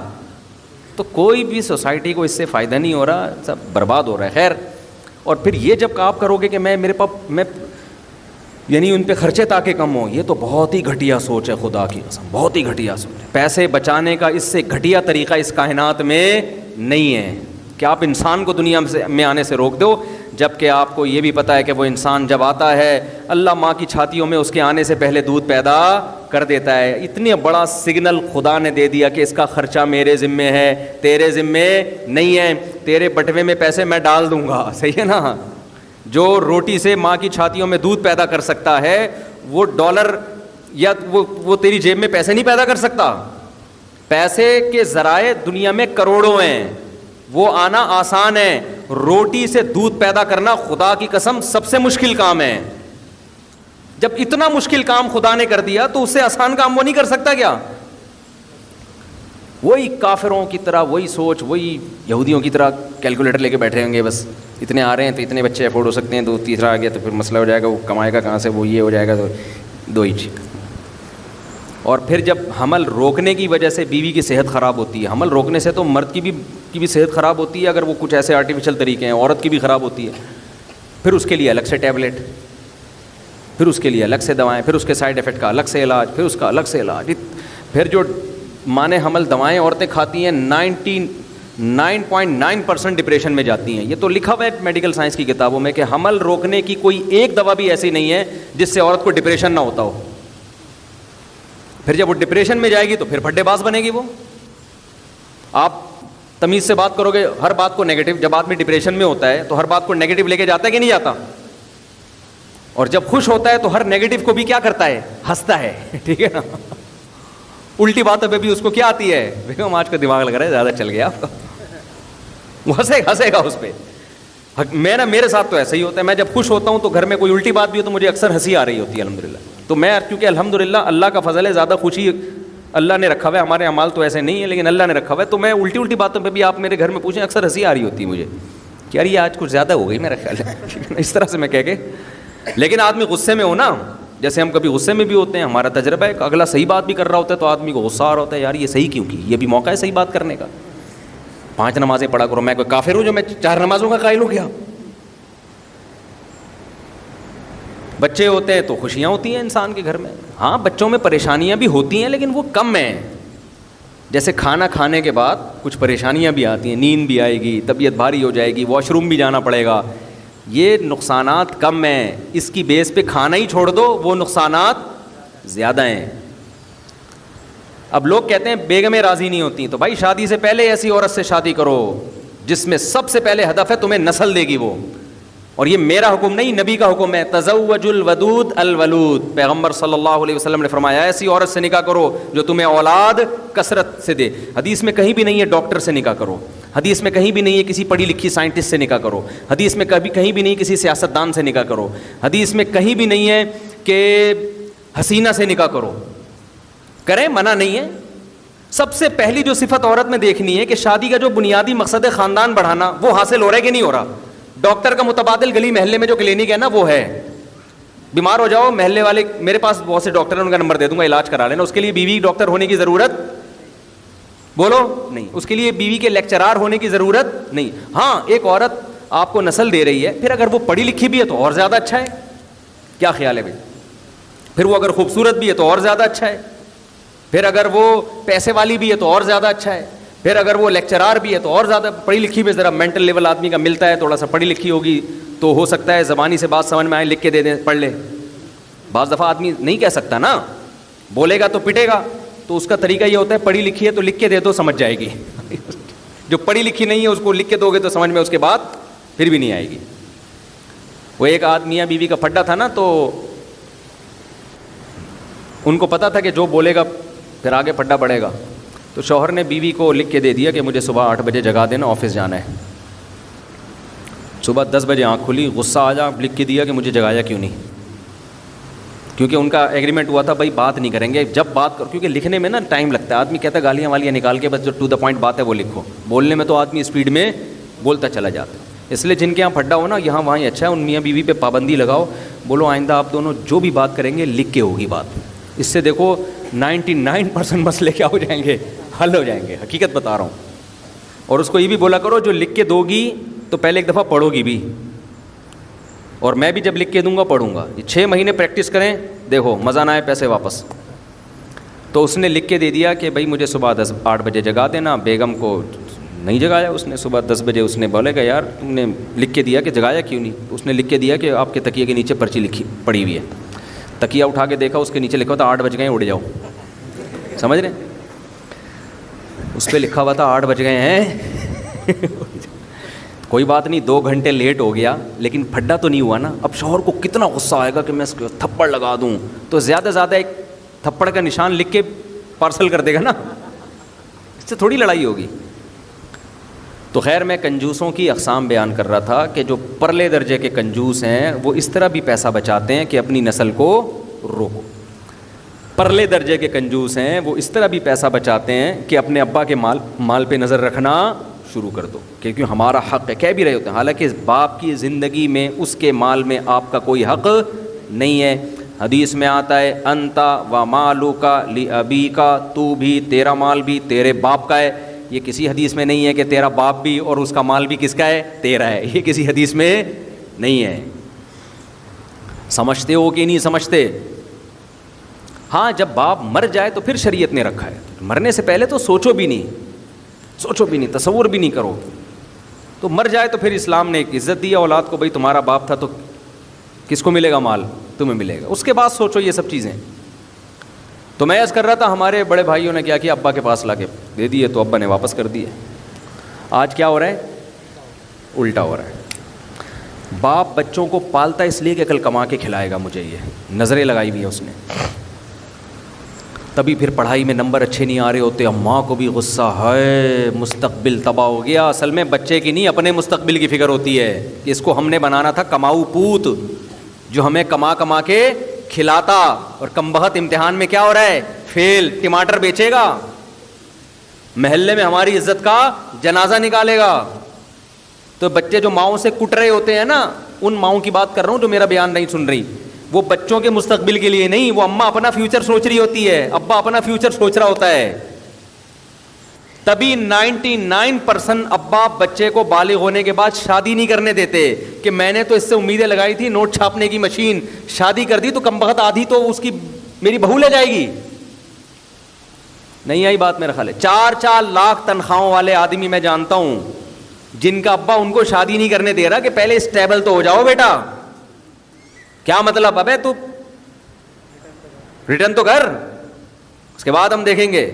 تو کوئی بھی سوسائٹی کو اس سے فائدہ نہیں ہو رہا, سب برباد ہو رہا ہے. خیر, اور پھر یہ جب آپ کرو گے کہ میرے پاس میں یعنی ان پہ خرچے تاکہ کم ہوں, یہ تو بہت ہی گھٹیا سوچ ہے, خدا کی قسم بہت ہی گھٹیا سوچ ہے. پیسے بچانے کا اس سے گھٹیا طریقہ اس کائنات میں نہیں ہے کہ آپ انسان کو دنیا میں آنے سے روک دو, جب کہ آپ کو یہ بھی پتہ ہے کہ وہ انسان جب آتا ہے اللہ ماں کی چھاتیوں میں اس کے آنے سے پہلے دودھ پیدا کر دیتا ہے. اتنی بڑا سگنل خدا نے دے دیا کہ اس کا خرچہ میرے ذمے ہے, تیرے ذمے نہیں ہے. تیرے بٹوے میں پیسے میں ڈال دوں گا, صحیح ہے نا. جو روٹی سے ماں کی چھاتیوں میں دودھ پیدا کر سکتا ہے وہ ڈالر یا وہ تیری جیب میں پیسے نہیں پیدا کر سکتا. پیسے کے ذرائع دنیا میں کروڑوں ہیں, وہ آنا آسان ہے. روٹی سے دودھ پیدا کرنا خدا کی قسم سب سے مشکل کام ہے. جب اتنا مشکل کام خدا نے کر دیا تو اس سے آسان کام وہ نہیں کر سکتا کیا؟ وہی کافروں کی طرح وہی سوچ, وہی یہودیوں کی طرح کیلکولیٹر لے کے بیٹھے ہوں گے, بس اتنے آ رہے ہیں تو اتنے بچے افورڈ ہو سکتے ہیں, 2 تیسرا آ گیا تو پھر مسئلہ ہو جائے گا, وہ کمائے گا کہاں سے, وہ یہ ہو جائے گا. تو دو ہی چیز. اور پھر جب حمل روکنے کی وجہ سے بیوی کی صحت خراب ہوتی ہے, حمل روکنے سے تو مرد کی بھی صحت خراب ہوتی ہے, اگر وہ کچھ ایسے آرٹیفیشل طریقے ہیں, عورت کی بھی خراب ہوتی ہے. پھر اس کے لیے الگ سے ٹیبلٹ, پھر اس کے لیے الگ سے دوائیں, پھر اس کے سائڈ افیکٹ کا الگ سے علاج, پھر اس کا الگ سے علاج. پھر جو مانے حمل دوائیں عورتیں کھاتی ہیں 99.9% ڈپریشن میں جاتی ہیں. یہ تو لکھا ہوا ہے میڈیکل سائنس کی کتابوں میں کہ حمل روکنے کی کوئی ایک دوا بھی ایسی نہیں ہے جس سے عورت کو ڈپریشن نہ ہوتا ہو. پھر جب وہ ڈپریشن میں جائے گی تو پھر پھڈے باز بنے گی. وہ آپ تمیز سے بات کرو گے, ہر بات کو نیگیٹو, جب آدمی ڈپریشن میں ہوتا ہے تو ہر بات کو نیگیٹو لے کے جاتا ہے کہ نہیں جاتا, اور جب خوش ہوتا ہے تو ہر نیگیٹو کو بھی کیا کرتا ہے, ہنستا ہے. ٹھیک ہے نا, الٹی باتوں پہ بھی اس کو کیا آتی ہے, بیگم آج کا دماغ لگ رہا ہے زیادہ چل گیا آپ کا, وہ ہنسے گا اس پہ. میرے ساتھ تو ایسا ہی ہوتا ہے, میں جب خوش ہوتا ہوں تو گھر میں کوئی الٹی بات بھی ہو تو مجھے اکثر ہنسی آ رہی ہوتی ہے الحمدللہ. تو میں کیونکہ الحمدللہ اللہ کا فضل ہے, زیادہ خوشی اللہ نے رکھا ہوا ہے, ہمارے اعمال تو ایسے نہیں ہیں لیکن اللہ نے رکھا ہوا ہے, تو میں الٹی باتوں پہ بھی آپ میرے گھر میں پوچھیں اکثر ہنسی آ رہی ہوتی ہے مجھے کہ یار یہ آج کچھ زیادہ ہو گئی میرا خیال ہے, اس طرح سے میں کہہ کے. لیکن آدمی غصے میں ہو نا, جیسے ہم کبھی غصے میں بھی ہوتے ہیں, ہمارا تجربہ ہے, اگلا صحیح بات بھی کر رہا ہوتا ہے تو آدمی کو غصہ آ رہا ہوتا ہے, یار یہ صحیح کیوں کی, یہ بھی موقع ہے صحیح بات کرنے کا. 5 نمازیں پڑھا کرو, میں کوئی کافر ہوں جو میں 4 نمازوں کا قائل ہو گیا. بچے ہوتے ہیں تو خوشیاں ہوتی ہیں انسان کے گھر میں. ہاں بچوں میں پریشانیاں بھی ہوتی ہیں لیکن وہ کم ہیں. جیسے کھانا کھانے کے بعد کچھ پریشانیاں بھی آتی ہیں, نیند بھی آئے گی, طبیعت بھاری ہو جائے گی, واش روم بھی جانا پڑے گا, یہ نقصانات کم ہیں. اس کی بیس پہ کھانا ہی چھوڑ دو, وہ نقصانات زیادہ ہیں. اب لوگ کہتے ہیں بیگمیں راضی نہیں ہوتی, تو بھائی شادی سے پہلے ایسی عورت سے شادی کرو جس میں سب سے پہلے ہدف ہے تمہیں نسل دے گی وہ. اور یہ میرا حکم نہیں, نبی کا حکم ہے, تزوج الودود الولود. پیغمبر صلی اللہ علیہ وسلم نے فرمایا ایسی عورت سے نکاح کرو جو تمہیں اولاد کثرت سے دے. حدیث میں کہیں بھی نہیں ہے ڈاکٹر سے نکاح کرو, حدیث میں کہیں بھی نہیں ہے کسی پڑھی لکھی سائنٹسٹ سے نکاح کرو, حدیث میں کہیں بھی نہیں کسی سیاستدان سے نکاح کرو, حدیث میں کہیں بھی نہیں ہے کہ حسینہ سے نکاح کرو. کریں, منع نہیں ہے. سب سے پہلی جو صفت عورت میں دیکھنی ہے کہ شادی کا جو بنیادی مقصد ہے خاندان بڑھانا, وہ حاصل ہو رہا ہے کہ نہیں ہو رہا. ڈاکٹر کا متبادل گلی محلے میں جو کلینک ہے نا وہ ہے, بیمار ہو جاؤ محلے والے, میرے پاس بہت سے ڈاکٹر ہیں, ان کا نمبر دے دوں گا, علاج کرا لینا. اس کے لیے بیوی ڈاکٹر ہونے کی ضرورت بولو نہیں, اس کے لیے بیوی کے لیکچرار ہونے کی ضرورت نہیں. ہاں ایک عورت آپ کو نسل دے رہی ہے, پھر اگر وہ پڑھی لکھی بھی ہے تو اور زیادہ اچھا ہے. کیا خیال ہے بھائی؟ پھر وہ اگر خوبصورت بھی ہے تو اور زیادہ اچھا ہے, پھر اگر وہ پیسے والی بھی ہے تو اور زیادہ اچھا ہے, پھر اگر وہ لیکچرار بھی ہے تو اور زیادہ. پڑھی لکھی میں ذرا مینٹل لیول آدمی کا ملتا ہے, تھوڑا سا پڑھی لکھی ہوگی تو ہو سکتا ہے زبانی سے بات سمجھ میں آئے, لکھ کے دے دیں پڑھ لے. بعض دفعہ آدمی نہیں کہہ سکتا نا, بولے گا تو پٹے گا, تو اس کا طریقہ یہ ہوتا ہے پڑھی لکھی ہے تو لکھ کے دے دو, سمجھ جائے گی. جو پڑھی لکھی نہیں ہے اس کو لکھ کے دو گے تو سمجھ میں اس کے بعد پھر بھی نہیں آئے گی. وہ ایک میاں بیوی کا پھڈا تھا نا, تو ان کو پتا تھا کہ جو بولے گا پھر آگے پھڈا بڑھے گا. تو شوہر نے بیوی کو لکھ کے دے دیا کہ مجھے صبح 8 بجے جگا دینا, آفس جانا ہے. صبح 10 بجے آنکھ کھلی, غصہ آ جا, لکھ کے دیا کہ مجھے جگایا کیوں نہیں. کیونکہ ان کا ایگریمنٹ ہوا تھا بھائی بات نہیں کریں گے, جب بات کر, کیونکہ لکھنے میں نا ٹائم لگتا ہے. آدمی کہتا ہے گالیاں والیاں نکال کے بس جو ٹو دا پوائنٹ بات ہے وہ لکھو. بولنے میں تو آدمی اسپیڈ میں بولتا چلا جاتا ہے. اس لیے جن کے یہاں پھڈا ہو نا, یہاں وہاں ہی اچھا ہے. ان میاں بیوی پہ پابندی لگاؤ, بولو آئندہ آپ دونوں جو بھی بات کریں گے لکھ کے ہوگی بات. اس سے دیکھو 99% مسئلے کیا ہو جائیں گے, حل ہو جائیں گے. حقیقت بتا رہا ہوں. اور اس کو یہ بھی بولا کرو جو لکھ کے دو گی تو پہلے ایک دفعہ پڑھو گی بھی, اور میں بھی جب لکھ کے دوں گا پڑھوں گا. یہ 6 مہینے پریکٹس کریں, دیکھو مزہ نہ آئے پیسے واپس. تو اس نے لکھ کے دے دیا کہ بھائی مجھے صبح 8 بجے جگا دینا. بیگم کو نہیں جگایا اس نے. صبح 10 بجے اس نے بولے گا یار تم نے لکھ کے دیا کہ جگایا کیوں نہیں. اس نے لکھ کے دیا کہ آپ کے تکیے کے نیچے پرچی لکھی پڑی ہوئی ہے. تکیہ اٹھا کے دیکھا, اس کے نیچے لکھا تھا 8 بج گئے اڑ جاؤ. سمجھ رہے ہیں؟ اس پہ لکھا ہوا تھا 8 بج گئے ہیں. کوئی بات نہیں, 2 گھنٹے لیٹ ہو گیا لیکن پھڈا تو نہیں ہوا نا. اب شوہر کو کتنا غصہ آئے گا کہ میں اس کو تھپڑ لگا دوں, تو زیادہ زیادہ ایک تھپڑ کا نشان لکھ کے پارسل کر دے گا نا, اس سے تھوڑی لڑائی ہوگی. تو خیر میں کنجوسوں کی اقسام بیان کر رہا تھا کہ جو پرلے درجے کے کنجوس ہیں وہ اس طرح بھی پیسہ بچاتے ہیں کہ اپنی نسل کو روکو. پرلے درجے کے کنجوس ہیں وہ اس طرح بھی پیسہ بچاتے ہیں کہ اپنے ابا کے مال پہ نظر رکھنا شروع کر دو, کیونکہ ہمارا حق ہے. کہہ بھی رہے ہوتے ہیں حالانکہ باپ کی زندگی میں اس کے مال میں آپ کا کوئی حق نہیں ہے. حدیث میں آتا ہے انتا و مالوکا لابیکا، تو بھی، تیرا مال بھی تیرے باپ کا ہے. یہ کسی حدیث میں نہیں ہے کہ تیرا باپ بھی اور اس کا مال بھی کس کا ہے؟ تیرا ہے. یہ کسی حدیث میں نہیں ہے. سمجھتے ہو کہ نہیں سمجھتے؟ ہاں جب باپ مر جائے تو پھر شریعت نے رکھا ہے. مرنے سے پہلے تو سوچو بھی نہیں، تصور بھی نہیں کرو. تو مر جائے تو پھر اسلام نے ایک عزت دیا اولاد کو، بھائی تمہارا باپ تھا تو کس کو ملے گا مال؟ تمہیں ملے گا. اس کے بعد سوچو یہ سب چیزیں. تو میں عرض کر رہا تھا ہمارے بڑے بھائیوں نے کیا ابا کے پاس لا کے دے دیے تو ابا نے واپس کر دیے. آج کیا ہو رہا ہے؟ الٹا ہو رہا ہے. باپ بچوں کو پالتا اس لیے کہ کل کما کے کھلائے گا مجھے، یہ نظریں لگائی ہوئی ہیں اس نے. تبھی پھر پڑھائی میں نمبر اچھے نہیں آ رہے ہوتے، اماں کو بھی غصہ ہے، مستقبل تباہ ہو گیا. اصل میں بچے کی نہیں اپنے مستقبل کی فکر ہوتی ہے کہ اس کو ہم نے بنانا تھا کماؤ پوت جو ہمیں کما کے کھلاتا، اور کم بخت امتحان میں کیا ہو رہا ہے؟ فیل. ٹماٹر بیچے گا، محلے میں ہماری عزت کا جنازہ نکالے گا. تو بچے جو ماؤں سے کٹ رہے ہوتے ہیں نا، ان ماؤں کی بات کر رہا ہوں جو میرا بیان نہیں سن رہی. وہ بچوں کے مستقبل کے لیے نہیں، وہ اماں اپنا فیوچر سوچ رہی ہوتی ہے، ابا اپنا فیوچر سوچ رہا ہوتا ہے. تبھی 99% ابا بچے کو بالغ ہونے کے بعد شادی نہیں کرنے دیتے کہ میں نے تو اس سے امیدیں لگائی تھی، نوٹ چھاپنے کی مشین، شادی کر دی تو کم بخت آدھی تو اس کی میری بہو لے جائے گی. نہیں آئی بات میرا خیال ہے. 4 لاکھ تنخواہوں والے آدمی میں جانتا ہوں جن کا ابا ان کو شادی نہیں کرنے دے رہا کہ پہلے اسٹیبل تو ہو جاؤ بیٹا. کیا مطلب؟ ابے تو ریٹرن تو کر، اس کے بعد ہم دیکھیں گے.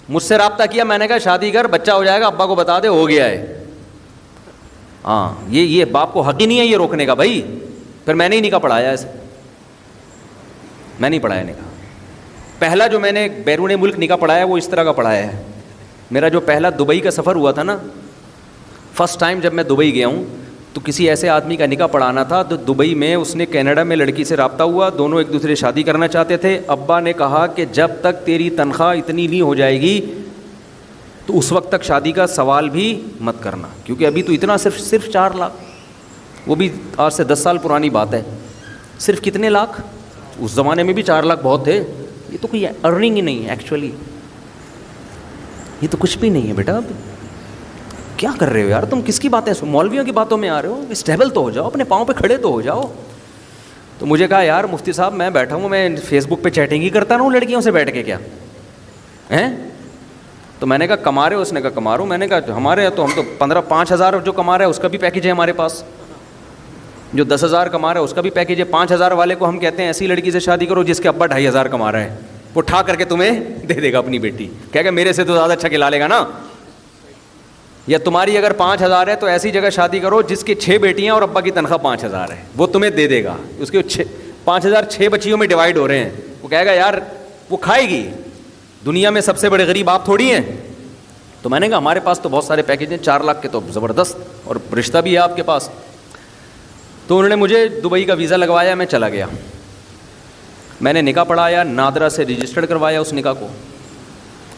مجھ سے رابطہ کیا، میں نے کہا شادی کر، بچہ ہو جائے گا، ابا کو بتا دے ہو گیا ہے. ہاں یہ باپ کو حق ہی نہیں ہے یہ روکنے کا بھائی. پھر میں نے ہی نکاح پڑھایا ایسے، میں نہیں پڑھایا نکاح. پہلا جو میں نے بیرون ملک نکاح پڑھایا وہ اس طرح کا پڑھایا ہے. میرا جو پہلا دبئی کا سفر ہوا تھا نا، فرسٹ ٹائم جب میں دبئی گیا ہوں تو کسی ایسے آدمی کا نکاح پڑھانا تھا. تو دبئی میں اس نے کینیڈا میں لڑکی سے رابطہ ہوا، دونوں ایک دوسرے شادی کرنا چاہتے تھے. ابا نے کہا کہ جب تک تیری تنخواہ اتنی نہیں ہو جائے گی تو اس وقت تک شادی کا سوال بھی مت کرنا، کیونکہ ابھی تو اتنا صرف 4 لاکھ، وہ بھی آج سے 10 سال پرانی بات ہے. صرف کتنے لاکھ؟ اس زمانے میں بھی 4 لاکھ بہت تھے. یہ تو کوئی ارننگ ہی نہیں ہے ایکچولی، یہ تو کچھ بھی نہیں ہے بیٹا. اب کیا کر رہے ہو یار تم؟ کس کی باتیں؟ مولویوں کی باتوں میں آ رہے ہو؟ اسٹیبل تو ہو جاؤ، اپنے پاؤں پہ کھڑے تو ہو جاؤ. تو مجھے کہا یار مفتی صاحب میں بیٹھا ہوں، میں فیس بک پہ چیٹنگ ہی کرتا رہوں لڑکیوں سے بیٹھ کے کیا ہیں؟ تو میں نے کہا کما رہے ہو؟ اس نے کہا کما رہا ہوں. میں نے کہا ہمارے تو ہم تو 5,000 جو کما رہے ہیں اس کا بھی پیکیج ہے ہمارے پاس، جو 10,000 کما رہا ہے اس کا بھی پیکیج ہے. 5,000 والے کو ہم کہتے ہیں ایسی لڑکی سے شادی کرو جس کے ابا 2,500 کما رہا ہے، وہ اٹھا کر کے تمہیں دے دے گا اپنی بیٹی، کہے گا میرے سے تو زیادہ اچھا کھلا لے گا نا. یا تمہاری اگر 5,000 ہے تو ایسی جگہ شادی کرو جس کی 6 بیٹیاں اور ابا کی تنخواہ 5,000 ہے، وہ تمہیں دے دے گا. اس کے 5,000 6 بچیوں میں ڈیوائڈ ہو رہے ہیں. وہ کہے گا یار وہ کھائے گی، دنیا میں سب سے بڑے غریب آپ تھوڑی ہیں. تو میں نے کہا ہمارے پاس تو بہت سارے پیکیج ہیں، 4 لاکھ کے تو زبردست، اور رشتہ بھی ہے آپ کے پاس. تو انہوں نے مجھے دبئی کا ویزا لگوایا، میں چلا گیا. میں نے نکاح پڑھایا، نادرا سے رجسٹرڈ کروایا اس نکاح کو.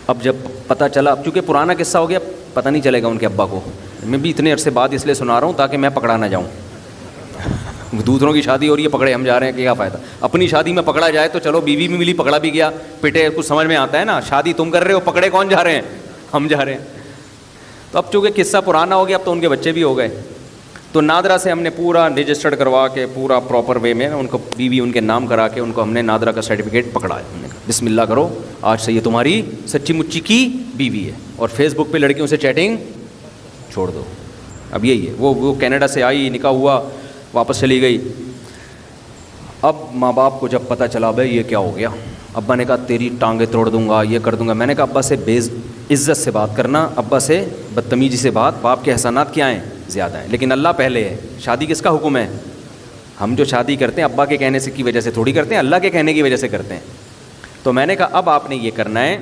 اب جب پتہ چلا، اب چونکہ پرانا قصہ ہو گیا، پتہ نہیں چلے گا ان کے ابا کو. میں بھی اتنے عرصے بعد اس لیے سنا رہا ہوں تاکہ میں پکڑا نہ جاؤں. دوسروں کی شادی ہو رہی ہے پکڑے ہم جا رہے ہیں کہ کیا فائدہ. اپنی شادی میں پکڑا جائے تو چلو، بیوی بھی ملی پکڑا بھی گیا، پٹے کچھ سمجھ میں آتا ہے نا. شادی تم کر رہے ہو، پکڑے کون جا رہے ہیں؟ ہم جا رہے ہیں. تو اب چونکہ قصہ پرانا ہو گیا، اب تو ان کے بچے بھی ہو گئے. تو نادرا سے ہم نے پورا رجسٹرڈ کروا کے پورا پراپر وے میں ان کو بیوی ان کے نام کرا کے ان کو ہم نے نادرا کا سرٹیفکیٹ پکڑایا. ہم نے کہا بسم اللہ کرو، آج سے یہ تمہاری سچی مچی کی بیوی ہے، اور فیس بک پہ لڑکیوں سے چیٹنگ چھوڑ دو. اب یہی ہے. وہ کینیڈا سے آئی، نکاح ہوا، واپس چلی گئی. اب ماں باپ کو جب پتہ چلا بھائی یہ کیا ہو گیا، ابا نے کہا تیری ٹانگیں توڑ دوں گا، یہ کر دوں گا. میں نے کہا ابا سے بے عزت سے بات کرنا، ابا سے بدتمیزی سے بات. باپ کے احسانات کیا ہیں؟ زیادہ ہیں، لیکن اللہ پہلے ہے. شادی کس کا حکم ہے؟ ہم جو شادی کرتے ہیں ابا کے کہنے سے کی وجہ سے تھوڑی کرتے ہیں، اللہ کے کہنے کی وجہ سے کرتے ہیں. تو میں نے کہا اب آپ نے یہ کرنا ہے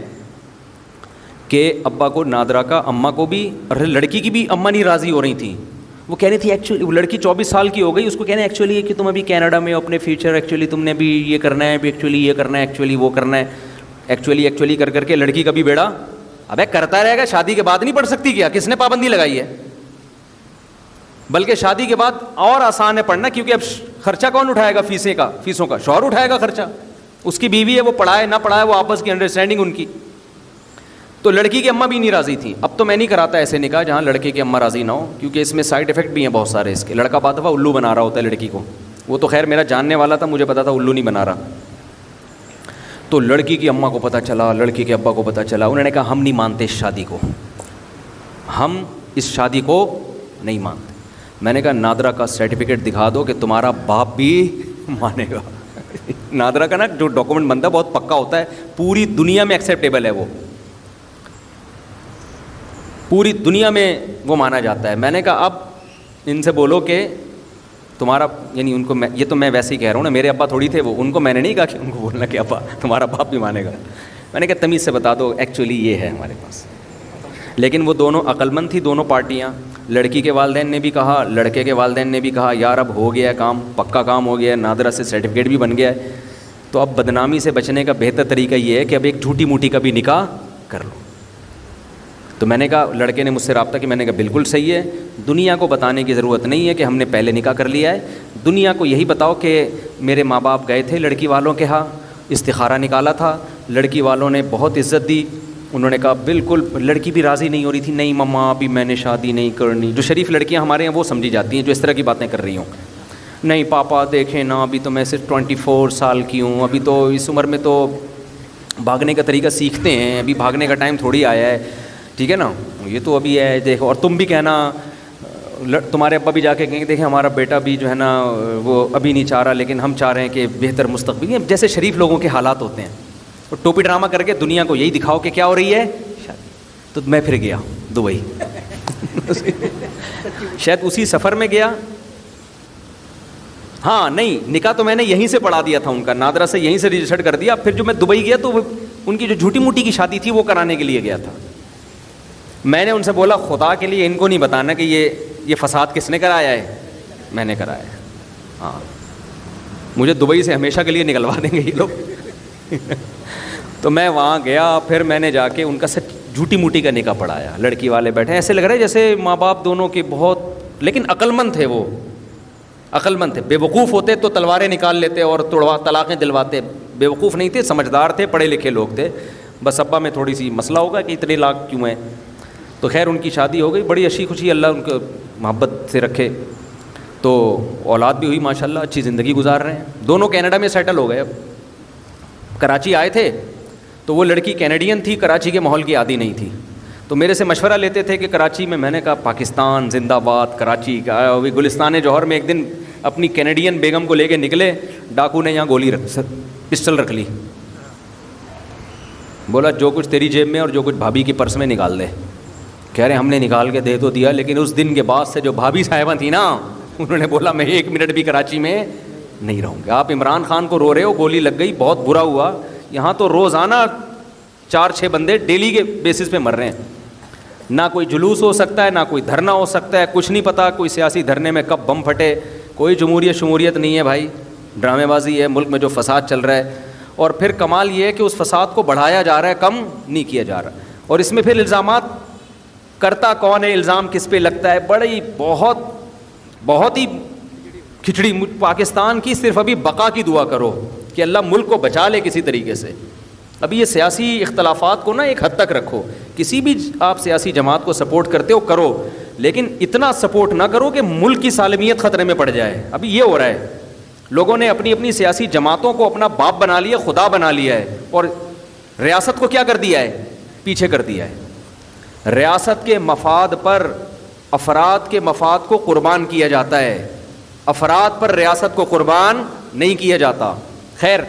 کہ ابا کو، نادرا کا، اماں کو بھی، اور لڑکی کی بھی اماں نہیں راضی ہو رہی تھیں. وہ کہہ رہی تھی ایکچولی، وہ لڑکی 24 سال کی ہو گئی، اس کو کہنا ہے ایکچولی کہ تم ابھی کینیڈا میں اپنے فیوچر، ایکچولی تم نے بھی یہ کرنا ہے، ابھی ایکچولی یہ کرنا ہے، ایکچولی وہ کرنا ہے. ایکچولی کر کے لڑکی کا بھی بیڑا ابے کرتا رہے گا. شادی کے بعد نہیں پڑھ سکتی کیا؟ کس نے پابندی لگائی ہے؟ بلکہ شادی کے بعد اور آسان ہے پڑھنا, کیونکہ اب خرچہ کون اٹھائے گا فیسوں کا؟ شوہر اٹھائے گا خرچہ. اس کی بیوی ہے, وہ پڑھائے نہ پڑھائے, وہ آپس کی انڈرسٹینڈنگ ان کی. تو لڑکی کی اماں بھی نہیں راضی تھیں. اب تو میں نہیں کراتا ایسے نکاح جہاں لڑکے کی اماں راضی نہ ہو, کیونکہ اس میں سائڈ افیکٹ بھی ہیں بہت سارے اس کے. لڑکا بعض دفعہ الو بنا رہا ہوتا ہے لڑکی کو. وہ تو خیر میرا جاننے والا تھا, مجھے پتا تھا الو نہیں بنا رہا. تو لڑکی کی اماں کو پتہ چلا, لڑکی کے ابا کو پتہ چلا. انہوں نے کہا ہم نہیں مانتے اس شادی کو, ہم اس شادی کو نہیں مانتے. میں نے کہا نادرا کا سرٹیفکیٹ دکھا دو کہ تمہارا باپ بھی مانے گا. نادرا کا نا جو ڈاکومنٹ بنتا ہے بہت پکا ہوتا ہے, پوری دنیا میں ایکسیپٹیبل ہے, وہ پوری دنیا میں وہ مانا جاتا ہے. میں نے کہا اب ان سے بولو کہ تمہارا, یعنی ان کو یہ تو میں ویسے ہی کہہ رہا ہوں نا, میرے ابا تھوڑی تھے وہ, ان کو میں نے نہیں کہا کہ ان کو بولنا کہ ابا تمہارا باپ بھی مانے گا. میں نے کہا تمیز سے بتا دو ایکچولی یہ ہے ہمارے پاس. لیکن وہ دونوں عقل مند تھی دونوں پارٹیاں. لڑکی کے والدین نے بھی کہا, لڑکے کے والدین نے بھی کہا یار اب ہو گیا ہے کام, پکا کام ہو گیا ہے, نادرا سے سرٹیفکیٹ بھی بن گیا ہے, تو اب بدنامی سے بچنے کا بہتر طریقہ یہ ہے کہ اب ایک جھوٹی موٹی کا بھی نکاح کر لو. تو میں نے کہا, لڑکے نے مجھ سے رابطہ کیا, میں نے کہا بالکل صحیح ہے, دنیا کو بتانے کی ضرورت نہیں ہے کہ ہم نے پہلے نکاح کر لیا ہے. دنیا کو یہی بتاؤ کہ میرے ماں باپ گئے تھے لڑکی والوں کے ہاں, استخارہ نکالا تھا, لڑکی والوں نے بہت عزت دی. انہوں نے کہا بالکل, لڑکی بھی راضی نہیں ہو رہی تھی, نہیں ماما ابھی میں نے شادی نہیں کرنی. جو شریف لڑکیاں ہمارے ہیں وہ سمجھی جاتی ہیں جو اس طرح کی باتیں کر رہی ہوں. نہیں پاپا دیکھیں نا, ابھی تو میں صرف 24 سال کی ہوں, ابھی تو اس عمر میں تو بھاگنے کا طریقہ سیکھتے ہیں, ابھی بھاگنے کا ٹائم تھوڑی آیا ہے, ٹھیک ہے نا, یہ تو ابھی ہے دیکھو. اور تم بھی کہنا, تمہارے ابا بھی جا کے کہیں گے دیکھیں ہمارا بیٹا بھی جو ہے نا وہ ابھی نہیں چاہ رہا, لیکن ہم چاہ رہے ہیں کہ بہتر مستقبل. جیسے شریف لوگوں کے حالات ہوتے ہیں, اور ٹوپی ڈرامہ کر کے دنیا کو یہی دکھاؤ کہ کیا ہو رہی ہے شادی. تو میں پھر گیا دبئی شاید اسی سفر میں گیا. ہاں نہیں, نکاح تو میں نے یہیں سے پڑھا دیا تھا ان کا, نادرا سے یہیں سے رجسٹرڈ کر دیا. پھر جو میں دبئی گیا تو ان کی جو جھوٹی موٹی کی شادی تھی وہ کرانے کے لیے گیا تھا. میں نے ان سے بولا خدا کے لیے ان کو نہیں بتانا کہ یہ فساد کس نے کرایا ہے, میں نے کرایا ہے. ہاں مجھے دبئی سے ہمیشہ کے لیے نکلوا دیں گے یہ لوگ تو میں وہاں گیا, پھر میں نے جا کے ان کا سچ جھوٹی موٹی کا نکاح پڑھایا. لڑکی والے بیٹھے, ایسے لگ رہا ہے جیسے ماں باپ دونوں کے بہت, لیکن عقل مند تھے وہ, عقل مند تھے. بے وقوف ہوتے تو تلواریں نکال لیتے اور طلاقیں دلواتے. بے وقوف نہیں تھے, سمجھدار تھے, پڑھے لکھے لوگ تھے. بس ابا میں تھوڑی سی مسئلہ ہوگا کہ اتنے لاکھ کیوں ہیں. تو خیر ان کی شادی ہو گئی, بڑی اچھی خوشی, اللہ ان کو محبت سے رکھے. تو اولاد بھی ہوئی ماشاءاللہ, اچھی زندگی گزار رہے ہیں. دونوں کینیڈا میں سیٹل ہو گئے. اب کراچی آئے تھے تو وہ لڑکی کینیڈین تھی, کراچی کے ماحول کی عادی نہیں تھی. تو میرے سے مشورہ لیتے تھے کہ کراچی میں نے کہا پاکستان زندہ باد, کراچی کا. گلستان جوہر میں ایک دن اپنی کینیڈین بیگم کو لے کے نکلے, ڈاکو نے یہاں پسٹل رکھ لی. بولا جو کچھ تیری جیب میں اور جو کچھ بھابھی کی پرس میں نکال دے. کہہ رہے ہم نے نکال کے دے تو دیا, لیکن اس دن کے بعد سے جو بھابھی صاحبہ تھی نا, انہوں نے بولا میں 1 منٹ بھی کراچی میں نہیں رہوں گا. آپ عمران خان کو رو رہے ہو, گولی لگ گئی, بہت برا ہوا. یہاں تو روزانہ 4-6 بندے ڈیلی کے بیسس پہ مر رہے ہیں. نہ کوئی جلوس ہو سکتا ہے, نہ کوئی دھرنا ہو سکتا ہے, کچھ نہیں پتا کوئی سیاسی دھرنے میں کب بم پھٹے. کوئی شمولیت نہیں ہے بھائی, ڈرامے بازی ہے. ملک میں جو فساد چل رہا ہے, اور پھر کمال یہ ہے کہ اس فساد کو بڑھایا جا رہا ہے, کم نہیں کیا جا رہا. اور اس میں پھر الزامات کرتا کون ہے, الزام کس پہ لگتا ہے, بڑی بہت ہی کھچڑی. پاکستان کی صرف ابھی بقا کی دعا کرو کہ اللہ ملک کو بچا لے کسی طریقے سے. ابھی یہ سیاسی اختلافات کو نا ایک حد تک رکھو. کسی بھی آپ سیاسی جماعت کو سپورٹ کرتے ہو کرو, لیکن اتنا سپورٹ نہ کرو کہ ملک کی سالمیت خطرے میں پڑ جائے. ابھی یہ ہو رہا ہے, لوگوں نے اپنی اپنی سیاسی جماعتوں کو اپنا باپ بنا لیا, خدا بنا لیا ہے, اور ریاست کو کیا کر دیا ہے, پیچھے کر دیا ہے. ریاست کے مفاد پر افراد کے مفاد کو قربان کیا جاتا ہے, افراد پر ریاست کو قربان نہیں کیا جاتا. خیر,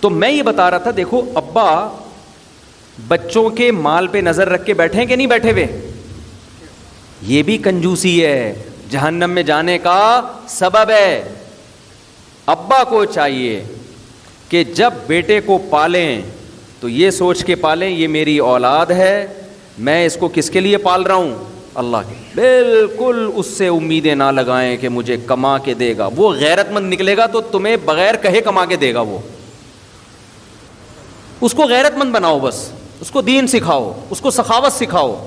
تو میں یہ بتا رہا تھا, دیکھو ابا بچوں کے مال پہ نظر رکھ کے بیٹھے ہیں کہ نہیں بیٹھے ہوئے, یہ بھی کنجوسی ہے, جہنم میں جانے کا سبب ہے. ابا کو چاہیے کہ جب بیٹے کو پالیں تو یہ سوچ کے پالیں یہ میری اولاد ہے, میں اس کو کس کے لیے پال رہا ہوں, اللہ کے. بالکل اس سے امیدیں نہ لگائیں کہ مجھے کما کے دے گا. وہ غیرت مند نکلے گا تو تمہیں بغیر کہے کما کے دے گا. وہ اس کو غیرت مند بناؤ, بس اس کو دین سکھاؤ, اس کو سخاوت سکھاؤ.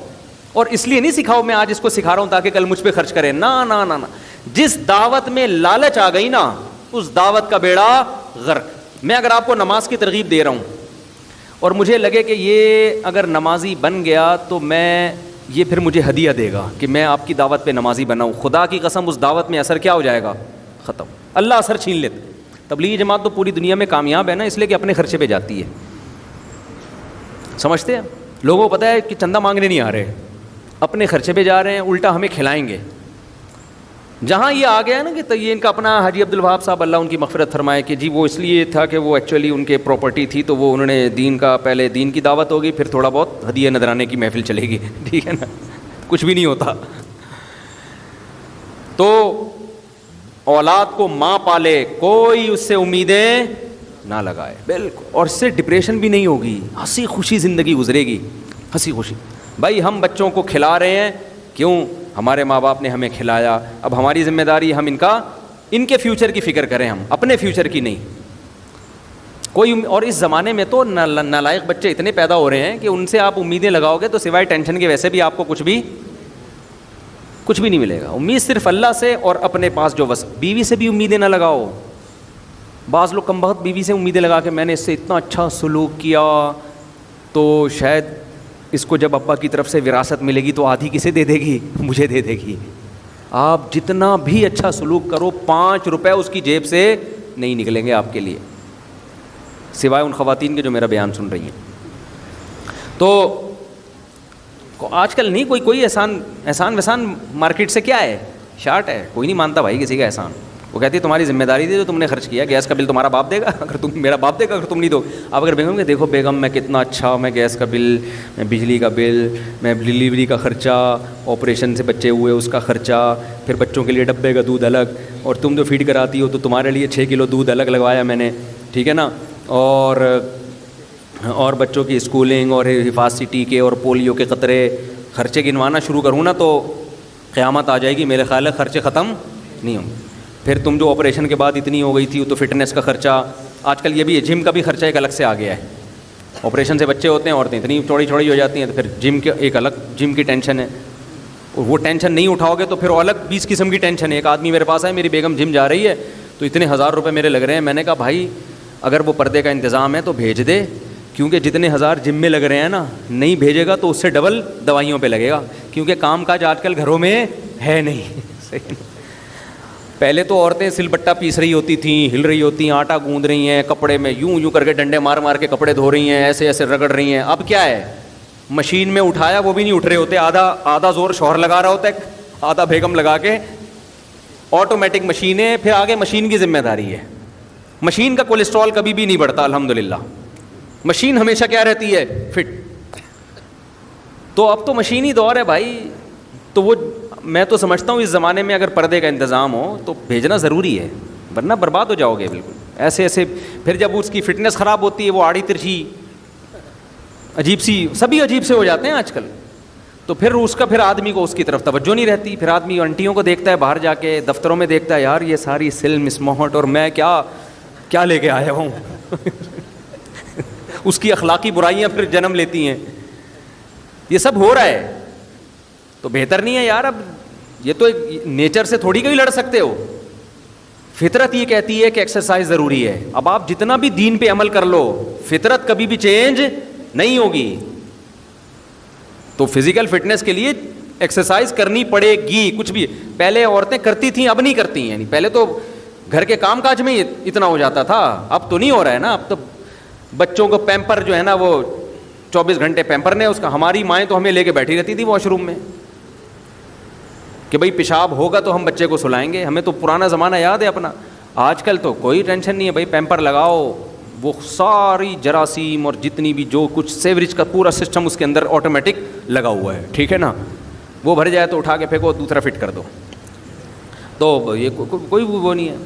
اور اس لیے نہیں سکھاؤ میں آج اس کو سکھا رہا ہوں تاکہ کل مجھ پہ خرچ کرے, نا نا نا نا. جس دعوت میں لالچ آ گئی نا اس دعوت کا بیڑا غرق. میں اگر آپ کو نماز کی ترغیب دے رہا ہوں اور مجھے لگے کہ یہ اگر نمازی بن گیا تو میں یہ پھر مجھے ہدیہ دے گا کہ میں آپ کی دعوت پہ نمازی بناؤں, خدا کی قسم اس دعوت میں اثر کیا ہو جائے گا, ختم. اللہ اثر چھین لیتے. تبلیغی جماعت تو پوری دنیا میں کامیاب ہے نا اس لیے کہ اپنے خرچے پہ جاتی ہے. سمجھتے ہیں لوگوں کو پتہ ہے کہ چندہ مانگنے نہیں آ رہے, اپنے خرچے پہ جا رہے ہیں, الٹا ہمیں کھلائیں گے. جہاں یہ آ گیا ہے نا کہ یہ ان کا اپنا حاجی عبدالوہاب صاحب اللہ ان کی مغفرت فرمائے کہ جی وہ اس لیے تھا کہ وہ ایکچولی ان کے پراپرٹی تھی تو وہ انہوں نے دین کا پہلے دین کی دعوت ہوگی پھر تھوڑا بہت ہدیہ نذرانے کی محفل چلے گی, ٹھیک ہے نا, کچھ بھی نہیں ہوتا. تو اولاد کو ماں پالے, کوئی اس سے امیدیں نہ لگائے بالکل, اور اس سے ڈپریشن بھی نہیں ہوگی, ہنسی خوشی زندگی گزرے گی, ہنسی خوشی. بھائی ہم بچوں کو کھلا رہے ہیں, کیوں؟ ہمارے ماں باپ نے ہمیں کھلایا, اب ہماری ذمہ داری ہم ان کے فیوچر کی فکر کریں, ہم اپنے فیوچر کی نہیں. کوئی اور اس زمانے میں تو نالائق بچے اتنے پیدا ہو رہے ہیں کہ ان سے آپ امیدیں لگاؤ گے تو سوائے ٹینشن کے ویسے بھی آپ کو کچھ بھی نہیں ملے گا. امید صرف اللہ سے اور اپنے پاس جو بس. بیوی سے بھی امیدیں نہ لگاؤ. بعض لوگ کم بخت بیوی سے امیدیں لگا کے میں نے اس سے اتنا اچھا سلوک کیا تو شاید اس کو جب ابا کی طرف سے وراثت ملے گی تو آدھی کسے دے دے گی, مجھے دے دے گی. آپ جتنا بھی اچھا سلوک کرو 5 روپے اس کی جیب سے نہیں نکلیں گے آپ کے لیے, سوائے ان خواتین کے جو میرا بیان سن رہی ہیں. تو آج کل نہیں کوئی احسان وحسان مارکیٹ سے کیا ہے, شارٹ ہے. کوئی نہیں مانتا بھائی کسی کا احسان. وہ کہتی ہے تمہاری ذمہ داری تھی جو تم نے خرچ کیا, گیس کا بل تمہارا باپ دے گا اگر تم, میرا باپ دے گا اگر تم نہیں دو. اب اگر بیگم کہ دیکھو بیگم میں کتنا اچھا, میں گیس کا بل, میں بجلی کا بل, میں ڈلیوری کا خرچہ, آپریشن سے بچے ہوئے اس کا خرچہ, پھر بچوں کے لیے ڈبے کا دودھ الگ, اور تم جو فیڈ کراتی ہو تو تمہارے لیے 6 کلو دودھ الگ لگوایا میں نے, ٹھیک ہے نا, اور بچوں کی اسکولنگ اور حفاظتی ٹیکے اور پولیو کے قطرے. خرچے گنوانا شروع کروں نا تو قیامت آ جائے گی میرے خیال ہے, خرچے ختم نہیں ہوں. پھر تم جو آپریشن کے بعد اتنی ہو گئی تھی تو فٹنس کا خرچہ, آج کل یہ بھی ہے جم کا بھی خرچہ ایک الگ سے آ گیا ہے. آپریشن سے بچے ہوتے ہیں, عورتیں اتنی چوڑی ہو جاتی ہیں تو پھر جم کے ایک الگ جم کی ٹینشن ہے. وہ ٹینشن نہیں اٹھاؤ گے تو پھر الگ 20 قسم کی ٹینشن ہے. ایک آدمی میرے پاس ہے, میری بیگم جم جا رہی ہے تو اتنے 1000 روپے میرے لگ رہے ہیں. میں نے کہا بھائی اگر وہ پردے کا انتظام ہے تو بھیج دے, کیونکہ جتنے 1000 جم میں لگ رہے ہیں نا, نہیں بھیجے گا تو اس سے ڈبل دوائیوں پہ لگے گا, کیونکہ کام کاج آج کل گھروں میں ہے نہیں. پہلے تو عورتیں سل بٹا پیس رہی ہوتی تھیں, ہل رہی ہوتی ہیں, آٹا گوندھ رہی ہیں, کپڑے میں یوں کر کے ڈنڈے مار کے کپڑے دھو رہی ہیں, ایسے رگڑ رہی ہیں. اب کیا ہے, مشین میں اٹھایا وہ بھی نہیں اٹھ رہے ہوتے, آدھا زور شوہر لگا رہا ہوتا ہے, آدھا بیگم لگا کے. آٹومیٹک مشینیں, پھر آگے مشین کی ذمہ داری ہے. مشین کا کولیسٹرول کبھی بھی نہیں بڑھتا الحمدللہ, مشین ہمیشہ کیا رہتی ہے, فٹ. تو اب تو مشینی دور ہے بھائی. تو وہ میں تو سمجھتا ہوں اس زمانے میں اگر پردے کا انتظام ہو تو بھیجنا ضروری ہے, ورنہ برباد ہو جاؤ گے بالکل. ایسے پھر جب اس کی فٹنس خراب ہوتی ہے, وہ آڑی ترچھی عجیب سی, سبھی عجیب سے ہو جاتے ہیں آج کل, تو پھر اس کا پھر آدمی کو اس کی طرف توجہ نہیں رہتی. پھر آدمی آنٹیوں کو دیکھتا ہے باہر جا کے, دفتروں میں دیکھتا ہے یار یہ ساری سل مسموہٹ, اور میں کیا لے کے آیا ہوں. اس کی اخلاقی برائیاں پھر جنم لیتی ہیں. یہ سب ہو رہا ہے تو بہتر نہیں ہے یار. اب یہ تو نیچر سے تھوڑی کوئی لڑ سکتے ہو. فطرت یہ کہتی ہے کہ ایکسرسائز ضروری ہے. اب آپ جتنا بھی دین پہ عمل کر لو, فطرت کبھی بھی چینج نہیں ہوگی. تو فزیکل فٹنس کے لیے ایکسرسائز کرنی پڑے گی. کچھ بھی پہلے عورتیں کرتی تھیں, اب نہیں کرتی ہیں. یعنی پہلے تو گھر کے کام کاج میں اتنا ہو جاتا تھا, اب تو نہیں ہو رہا ہے نا. اب تو بچوں کو پیمپر جو ہے نا وہ 24 گھنٹے پیمپر نے اس کا. ہماری مائیں تو ہمیں لے کے بیٹھی رہتی تھی واش روم میں کہ بھائی پیشاب ہوگا تو ہم بچے کو سلائیں گے. ہمیں تو پرانا زمانہ یاد ہے اپنا. آج کل تو کوئی ٹینشن نہیں ہے بھائی, پیمپر لگاؤ, وہ ساری جراثیم اور جتنی بھی جو کچھ سیوریج کا پورا سسٹم اس کے اندر آٹومیٹک لگا ہوا ہے, ٹھیک ہے نا. وہ بھر جائے تو اٹھا کے پھینکو, دوسرا فٹ کر دو. تو یہ کوئی وہ نہیں ہے.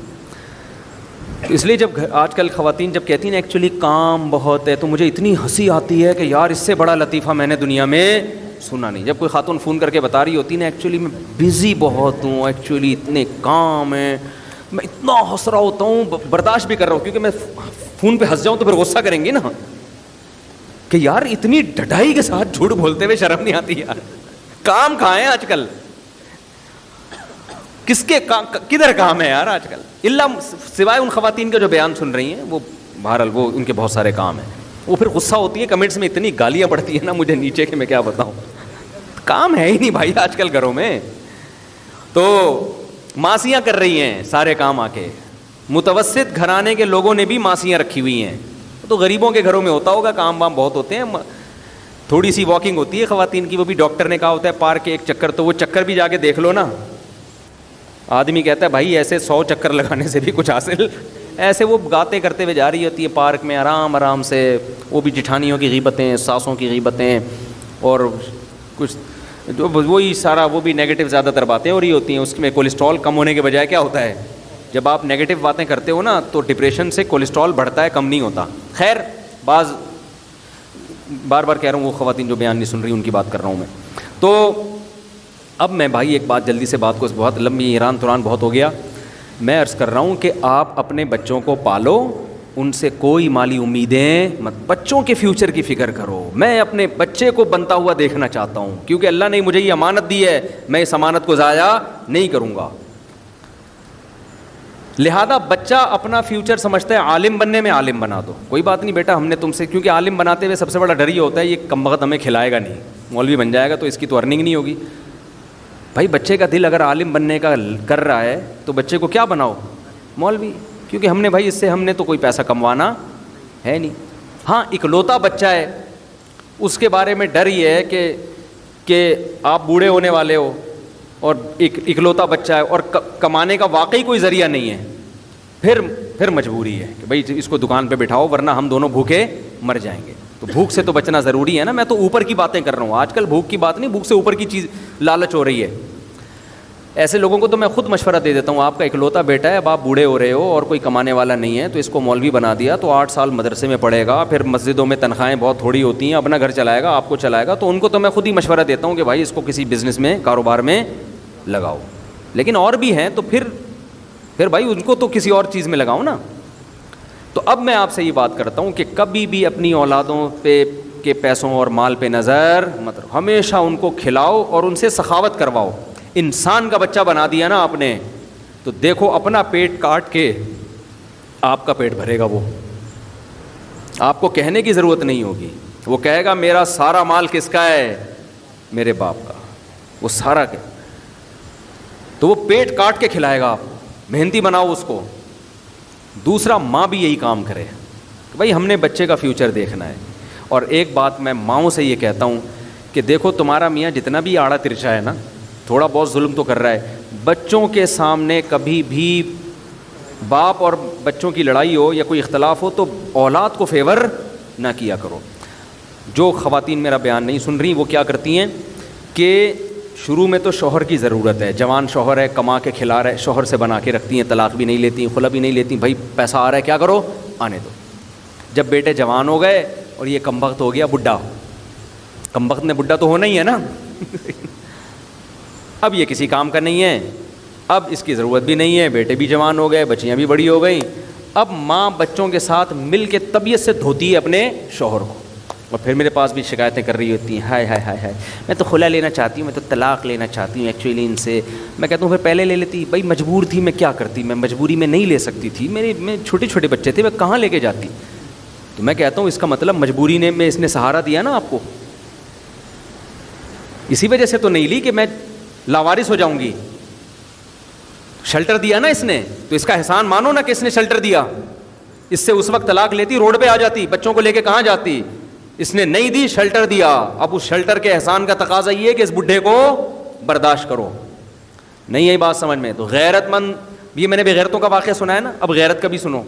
اس لیے جب آج کل خواتین جب کہتی ہیں ایکچولی کام بہت ہے, تو مجھے اتنی ہنسی آتی ہے کہ یار اس سے بڑا لطیفہ میں نے دنیا میں سنا نہیں. جب کوئی خاتون فون کر کے بتا رہی ہوتی نا ایکچولی میں بزی بہت ہوں, ایکچولی اتنے کام ہیں, میں اتنا ہنس رہا ہوتا ہوں, برداشت بھی کر رہا ہوں, کیونکہ میں فون پہ ہنس جاؤں تو پھر غصہ کریں گے نا کہ یار اتنی ڈھٹائی کے ساتھ جھوٹ بولتے ہوئے شرم نہیں آتی یار. کام کہاں ہے آج کل؟ کس کے کدھر کام ہے یار آج کل؟ اللہ سوائے ان خواتین کے جو بیان سن رہی ہیں، وہ بہرحال وہ ان کے بہت سارے کام ہیں. وہ پھر غصہ ہوتی ہے کمنٹس میں، اتنی گالیاں پڑتی ہیں نا مجھے نیچے کہ میں کیا بتاؤں. کام ہے ہی نہیں بھائی آج کل گھروں میں. تو ماسیاں کر رہی ہیں سارے کام آ کے. متوسط گھرانے کے لوگوں نے بھی ماسیاں رکھی ہوئی ہیں. تو غریبوں کے گھروں میں ہوتا ہوگا، کام وام بہت ہوتے ہیں. تھوڑی سی واکنگ ہوتی ہے خواتین کی، وہ بھی ڈاکٹر نے کہا ہوتا ہے پارک کے ایک چکر، تو وہ چکر بھی جا کے دیکھ لو نا. آدمی کہتا ہے بھائی ایسے 100 چکر لگانے سے بھی کچھ حاصل. ایسے وہ باتیں کرتے ہوئے جا رہی ہوتی ہے پارک میں آرام آرام سے. وہ بھی جٹھانیوں کی غیبتیں، ساسوں کی غیبتیں، اور کچھ جو وہی سارا وہ بھی نیگیٹو زیادہ تر باتیں ہو رہی ہوتی ہیں. اس میں کولیسٹرول کم ہونے کے بجائے کیا ہوتا ہے، جب آپ نیگیٹو باتیں کرتے ہو نا تو ڈپریشن سے کولیسٹرول بڑھتا ہے، کم نہیں ہوتا. خیر بار بار کہہ رہا ہوں، وہ خواتین جو بیان نہیں سن رہی ان کی بات کر رہا ہوں میں. تو اب میں بھائی ایک بات جلدی سے، بات کو بہت لمبی ایران توران بہت ہو گیا. میں عرض کر رہا ہوں کہ آپ اپنے بچوں کو پالو، ان سے کوئی مالی امیدیں مت، بچوں کے فیوچر کی فکر کرو. میں اپنے بچے کو بنتا ہوا دیکھنا چاہتا ہوں، کیونکہ اللہ نے مجھے یہ امانت دی ہے، میں اس امانت کو ضائع نہیں کروں گا. لہذا بچہ اپنا فیوچر سمجھتا ہے عالم بننے میں، عالم بنا دو. کوئی بات نہیں بیٹا، ہم نے تم سے، کیونکہ عالم بناتے ہوئے سب سے بڑا ڈر یہ ہوتا ہے یہ کم وقت ہمیں کھلائے گا نہیں، مولوی بن جائے گا تو اس کی تو ارننگ نہیں ہوگی. بھائی بچے کا دل اگر عالم بننے کا کر رہا ہے تو بچے کو کیا بناؤ، مولوی. کیونکہ ہم نے بھائی اس سے ہم نے تو کوئی پیسہ کموانا ہے نہیں. ہاں اکلوتا بچہ ہے، اس کے بارے میں ڈر یہ ہے کہ آپ بوڑھے ہونے والے ہو اور اکلوتا بچہ ہے اور کمانے کا واقعی کوئی ذریعہ نہیں ہے، پھر مجبوری ہے کہ بھائی اس کو دکان پہ بٹھاؤ ورنہ ہم دونوں بھوکے مر جائیں گے. تو بھوک سے تو بچنا ضروری ہے نا. میں تو اوپر کی باتیں کر رہا ہوں آج کل، بھوک کی بات نہیں، بھوک سے اوپر کی چیز لالچ ہو رہی ہے. ایسے لوگوں کو تو میں خود مشورہ دے دیتا ہوں، آپ کا اکلوتا بیٹا ہے، اب آپ بوڑھے ہو رہے ہو اور کوئی کمانے والا نہیں ہے، تو اس کو مولوی بنا دیا تو 8 سال مدرسے میں پڑھے گا، پھر مسجدوں میں تنخواہیں بہت تھوڑی ہوتی ہیں، اپنا گھر چلائے گا، آپ کو چلائے گا. تو ان کو تو میں خود ہی مشورہ دیتا ہوں کہ بھائی اس کو کسی بزنس میں، کاروبار میں لگاؤ. لیکن اور بھی ہیں تو پھر بھائی ان کو تو کسی اور چیز میں لگاؤ نا. تو اب میں آپ سے یہ بات کرتا ہوں کہ کبھی بھی اپنی اولادوں پہ کے پیسوں اور مال پہ نظر مت رکھو، ہمیشہ ان کو کھلاؤ اور ان سے سخاوت کرواؤ. انسان کا بچہ بنا دیا نا آپ نے تو دیکھو اپنا پیٹ کاٹ کے آپ کا پیٹ بھرے گا. وہ آپ کو کہنے کی ضرورت نہیں ہوگی، وہ کہے گا میرا سارا مال کس کا ہے، میرے باپ کا. وہ سارا کے تو وہ پیٹ کاٹ کے کھلائے گا. آپ محنتی بناؤ اس کو. دوسرا، ماں بھی یہی کام کرے کہ بھائی ہم نے بچے کا فیوچر دیکھنا ہے. اور ایک بات میں ماؤں سے یہ کہتا ہوں کہ دیکھو تمہارا میاں جتنا بھی آڑا ترچا ہے نا، تھوڑا بہت ظلم تو کر رہا ہے، بچوں کے سامنے کبھی بھی باپ اور بچوں کی لڑائی ہو یا کوئی اختلاف ہو تو اولاد کو فیور نہ کیا کرو. جو خواتین میرا بیان نہیں سن رہی وہ کیا کرتی ہیں کہ شروع میں تو شوہر کی ضرورت ہے، جوان شوہر ہے، کما کے کھلا رہا ہے، شوہر سے بنا کے رکھتی ہیں، طلاق بھی نہیں لیتی، خلا بھی نہیں لیتی. بھائی پیسہ آ رہا ہے، کیا کرو، آنے دو. جب بیٹے جوان ہو گئے اور یہ کم وقت ہو گیا بڈھا، کم وقت نے بڈھا تو ہونا ہی ہے نا اب یہ کسی کام کا نہیں ہے، اب اس کی ضرورت بھی نہیں ہے، بیٹے بھی جوان ہو گئے، بچیاں بھی بڑی ہو گئیں. اب ماں بچوں کے ساتھ مل کے طبیعت سے دھوتی ہے اپنے شوہر کو، اور پھر میرے پاس بھی شکایتیں کر رہی ہوتی ہیں، ہائے ہائے ہائے ہائے میں تو خلا لینا چاہتی ہوں، میں تو طلاق لینا چاہتی ہوں ایکچولی ان سے. میں کہتا ہوں پھر پہلے لے لیتی. بھائی مجبور تھی، میں کیا کرتی، میں مجبوری میں نہیں لے سکتی تھی، میں چھوٹے چھوٹے بچے تھے، میں کہاں لے کے جاتی. تو میں کہتا ہوں اس کا مطلب مجبوری نے میں اس نے سہارا دیا نا آپ کو، اسی وجہ سے تو نہیں لی کہ میں لاوارث ہو جاؤں گی. شیلٹر دیا نا اس نے، تو اس کا احسان مانو نا کہ اس نے شیلٹر دیا. اس سے اس وقت طلاق لیتی، روڈ پہ آ جاتی، بچوں کو لے کے کہاں جاتی. اس نے نہیں دی، شیلٹر دیا. اب اس شیلٹر کے احسان کا تقاضا یہ ہے کہ اس بڈھے کو برداشت کرو. نہیں ہے بات سمجھ میں؟ تو غیرت مند، یہ میں نے بغیرتوں کا واقعہ سنا ہے نا، اب غیرت کا بھی سنو.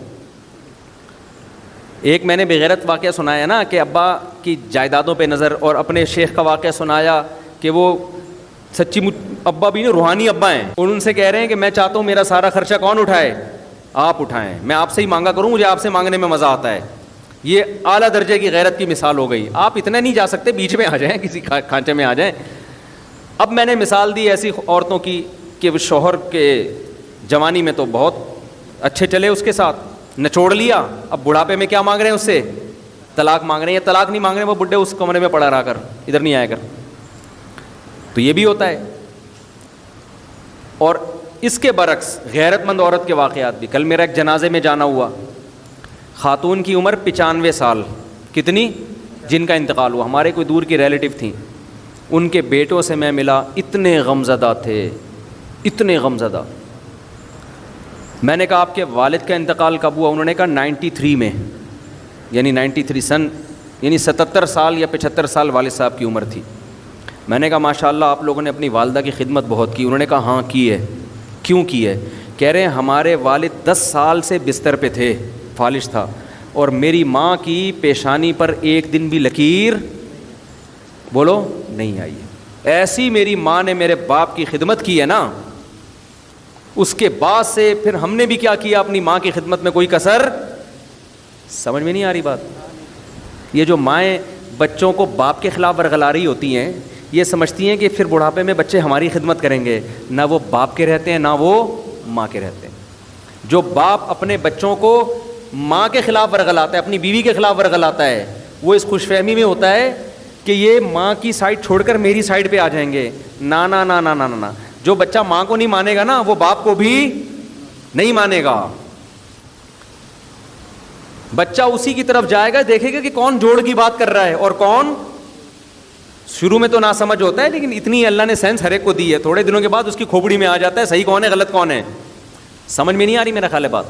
ایک میں نے بغیرت واقعہ سنایا نا کہ ابا کی جائیدادوں پہ نظر، اور اپنے شیخ کا واقعہ سنایا کہ وہ سچی ابا بھی نہیں، روحانی ابا ہیں، اور ان سے کہہ رہے ہیں کہ میں چاہتا ہوں میرا سارا خرچہ کون اٹھائے، آپ اٹھائیں، میں آپ سے ہی مانگا کروں، مجھے آپ سے مانگنے میں مزہ آتا ہے. یہ اعلیٰ درجے کی غیرت کی مثال ہو گئی. آپ اتنا نہیں جا سکتے، بیچ میں آ جائیں، کسی کھانچے میں آ جائیں. اب میں نے مثال دی ایسی عورتوں کی کہ وہ شوہر کے جوانی میں تو بہت اچھے چلے، اس کے ساتھ نچوڑ لیا، اب بڑھاپے میں کیا مانگ رہے ہیں اس سے، طلاق مانگ رہے ہیں. یا طلاق نہیں مانگ رہے ہیں، وہ بڈھے اس کمرے میں پڑا رہا کر، ادھر نہیں آیا کر. تو یہ بھی ہوتا ہے. اور اس کے برعکس غیرت مند عورت کے واقعات بھی. کل میرا ایک جنازے میں جانا ہوا, خاتون کی عمر 95 سال, کتنی, جن کا انتقال ہوا, ہمارے کوئی دور کی ریلیٹو تھیں. ان کے بیٹوں سے میں ملا, اتنے غمزدہ تھے, اتنے غمزدہ. میں نے کہا آپ کے والد کا انتقال کب ہوا؟ انہوں نے کہا 93 میں, یعنی 93 سن, یعنی 77 سال یا 75 سال والد صاحب کی عمر تھی. میں نے کہا ماشاء اللہ آپ لوگوں نے اپنی والدہ کی خدمت بہت کی. انہوں نے کہا ہاں کی ہے. کیوں کی ہے؟ کہہ رہے ہیں ہمارے والد 10 سال سے بستر پہ تھے, فالج تھا, اور میری ماں کی پیشانی پر ایک دن بھی لکیر بولو نہیں آئی ہے. ایسی میری ماں نے میرے باپ کی خدمت کی ہے نا, اس کے بعد سے پھر ہم نے بھی کیا کیا اپنی ماں کی خدمت میں, کوئی کسر. سمجھ میں نہیں آ رہی بات؟ یہ جو مائیں بچوں کو باپ کے خلاف ورغلا رہی ہوتی ہیں, یہ سمجھتی ہیں کہ پھر بڑھاپے میں بچے ہماری خدمت کریں گے. نہ وہ باپ کے رہتے ہیں نہ وہ ماں کے رہتے ہیں. جو باپ اپنے بچوں کو ماں کے خلاف ورغلاتا ہے, اپنی بیوی کے خلاف ورغلاتا ہے, وہ اس خوش فہمی میں ہوتا ہے کہ یہ ماں کی سائڈ چھوڑ کر میری سائڈ پہ آ جائیں گے. نا نا نا نا نا نا, جو بچہ ماں کو نہیں مانے گا نا وہ باپ کو بھی نہیں مانے گا. بچہ اسی کی طرف جائے گا, دیکھے گا کہ کون جوڑ کی بات کر رہا ہے اور کون. شروع میں تو نہ سمجھ ہوتا ہے, لیکن اتنی اللہ نے سینس ہر ایک کو دی ہے, تھوڑے دنوں کے بعد اس کی کھوپڑی میں آ جاتا ہے صحیح کون ہے غلط کون ہے. سمجھ میں نہیں آ رہی میرا خیال ہے بات.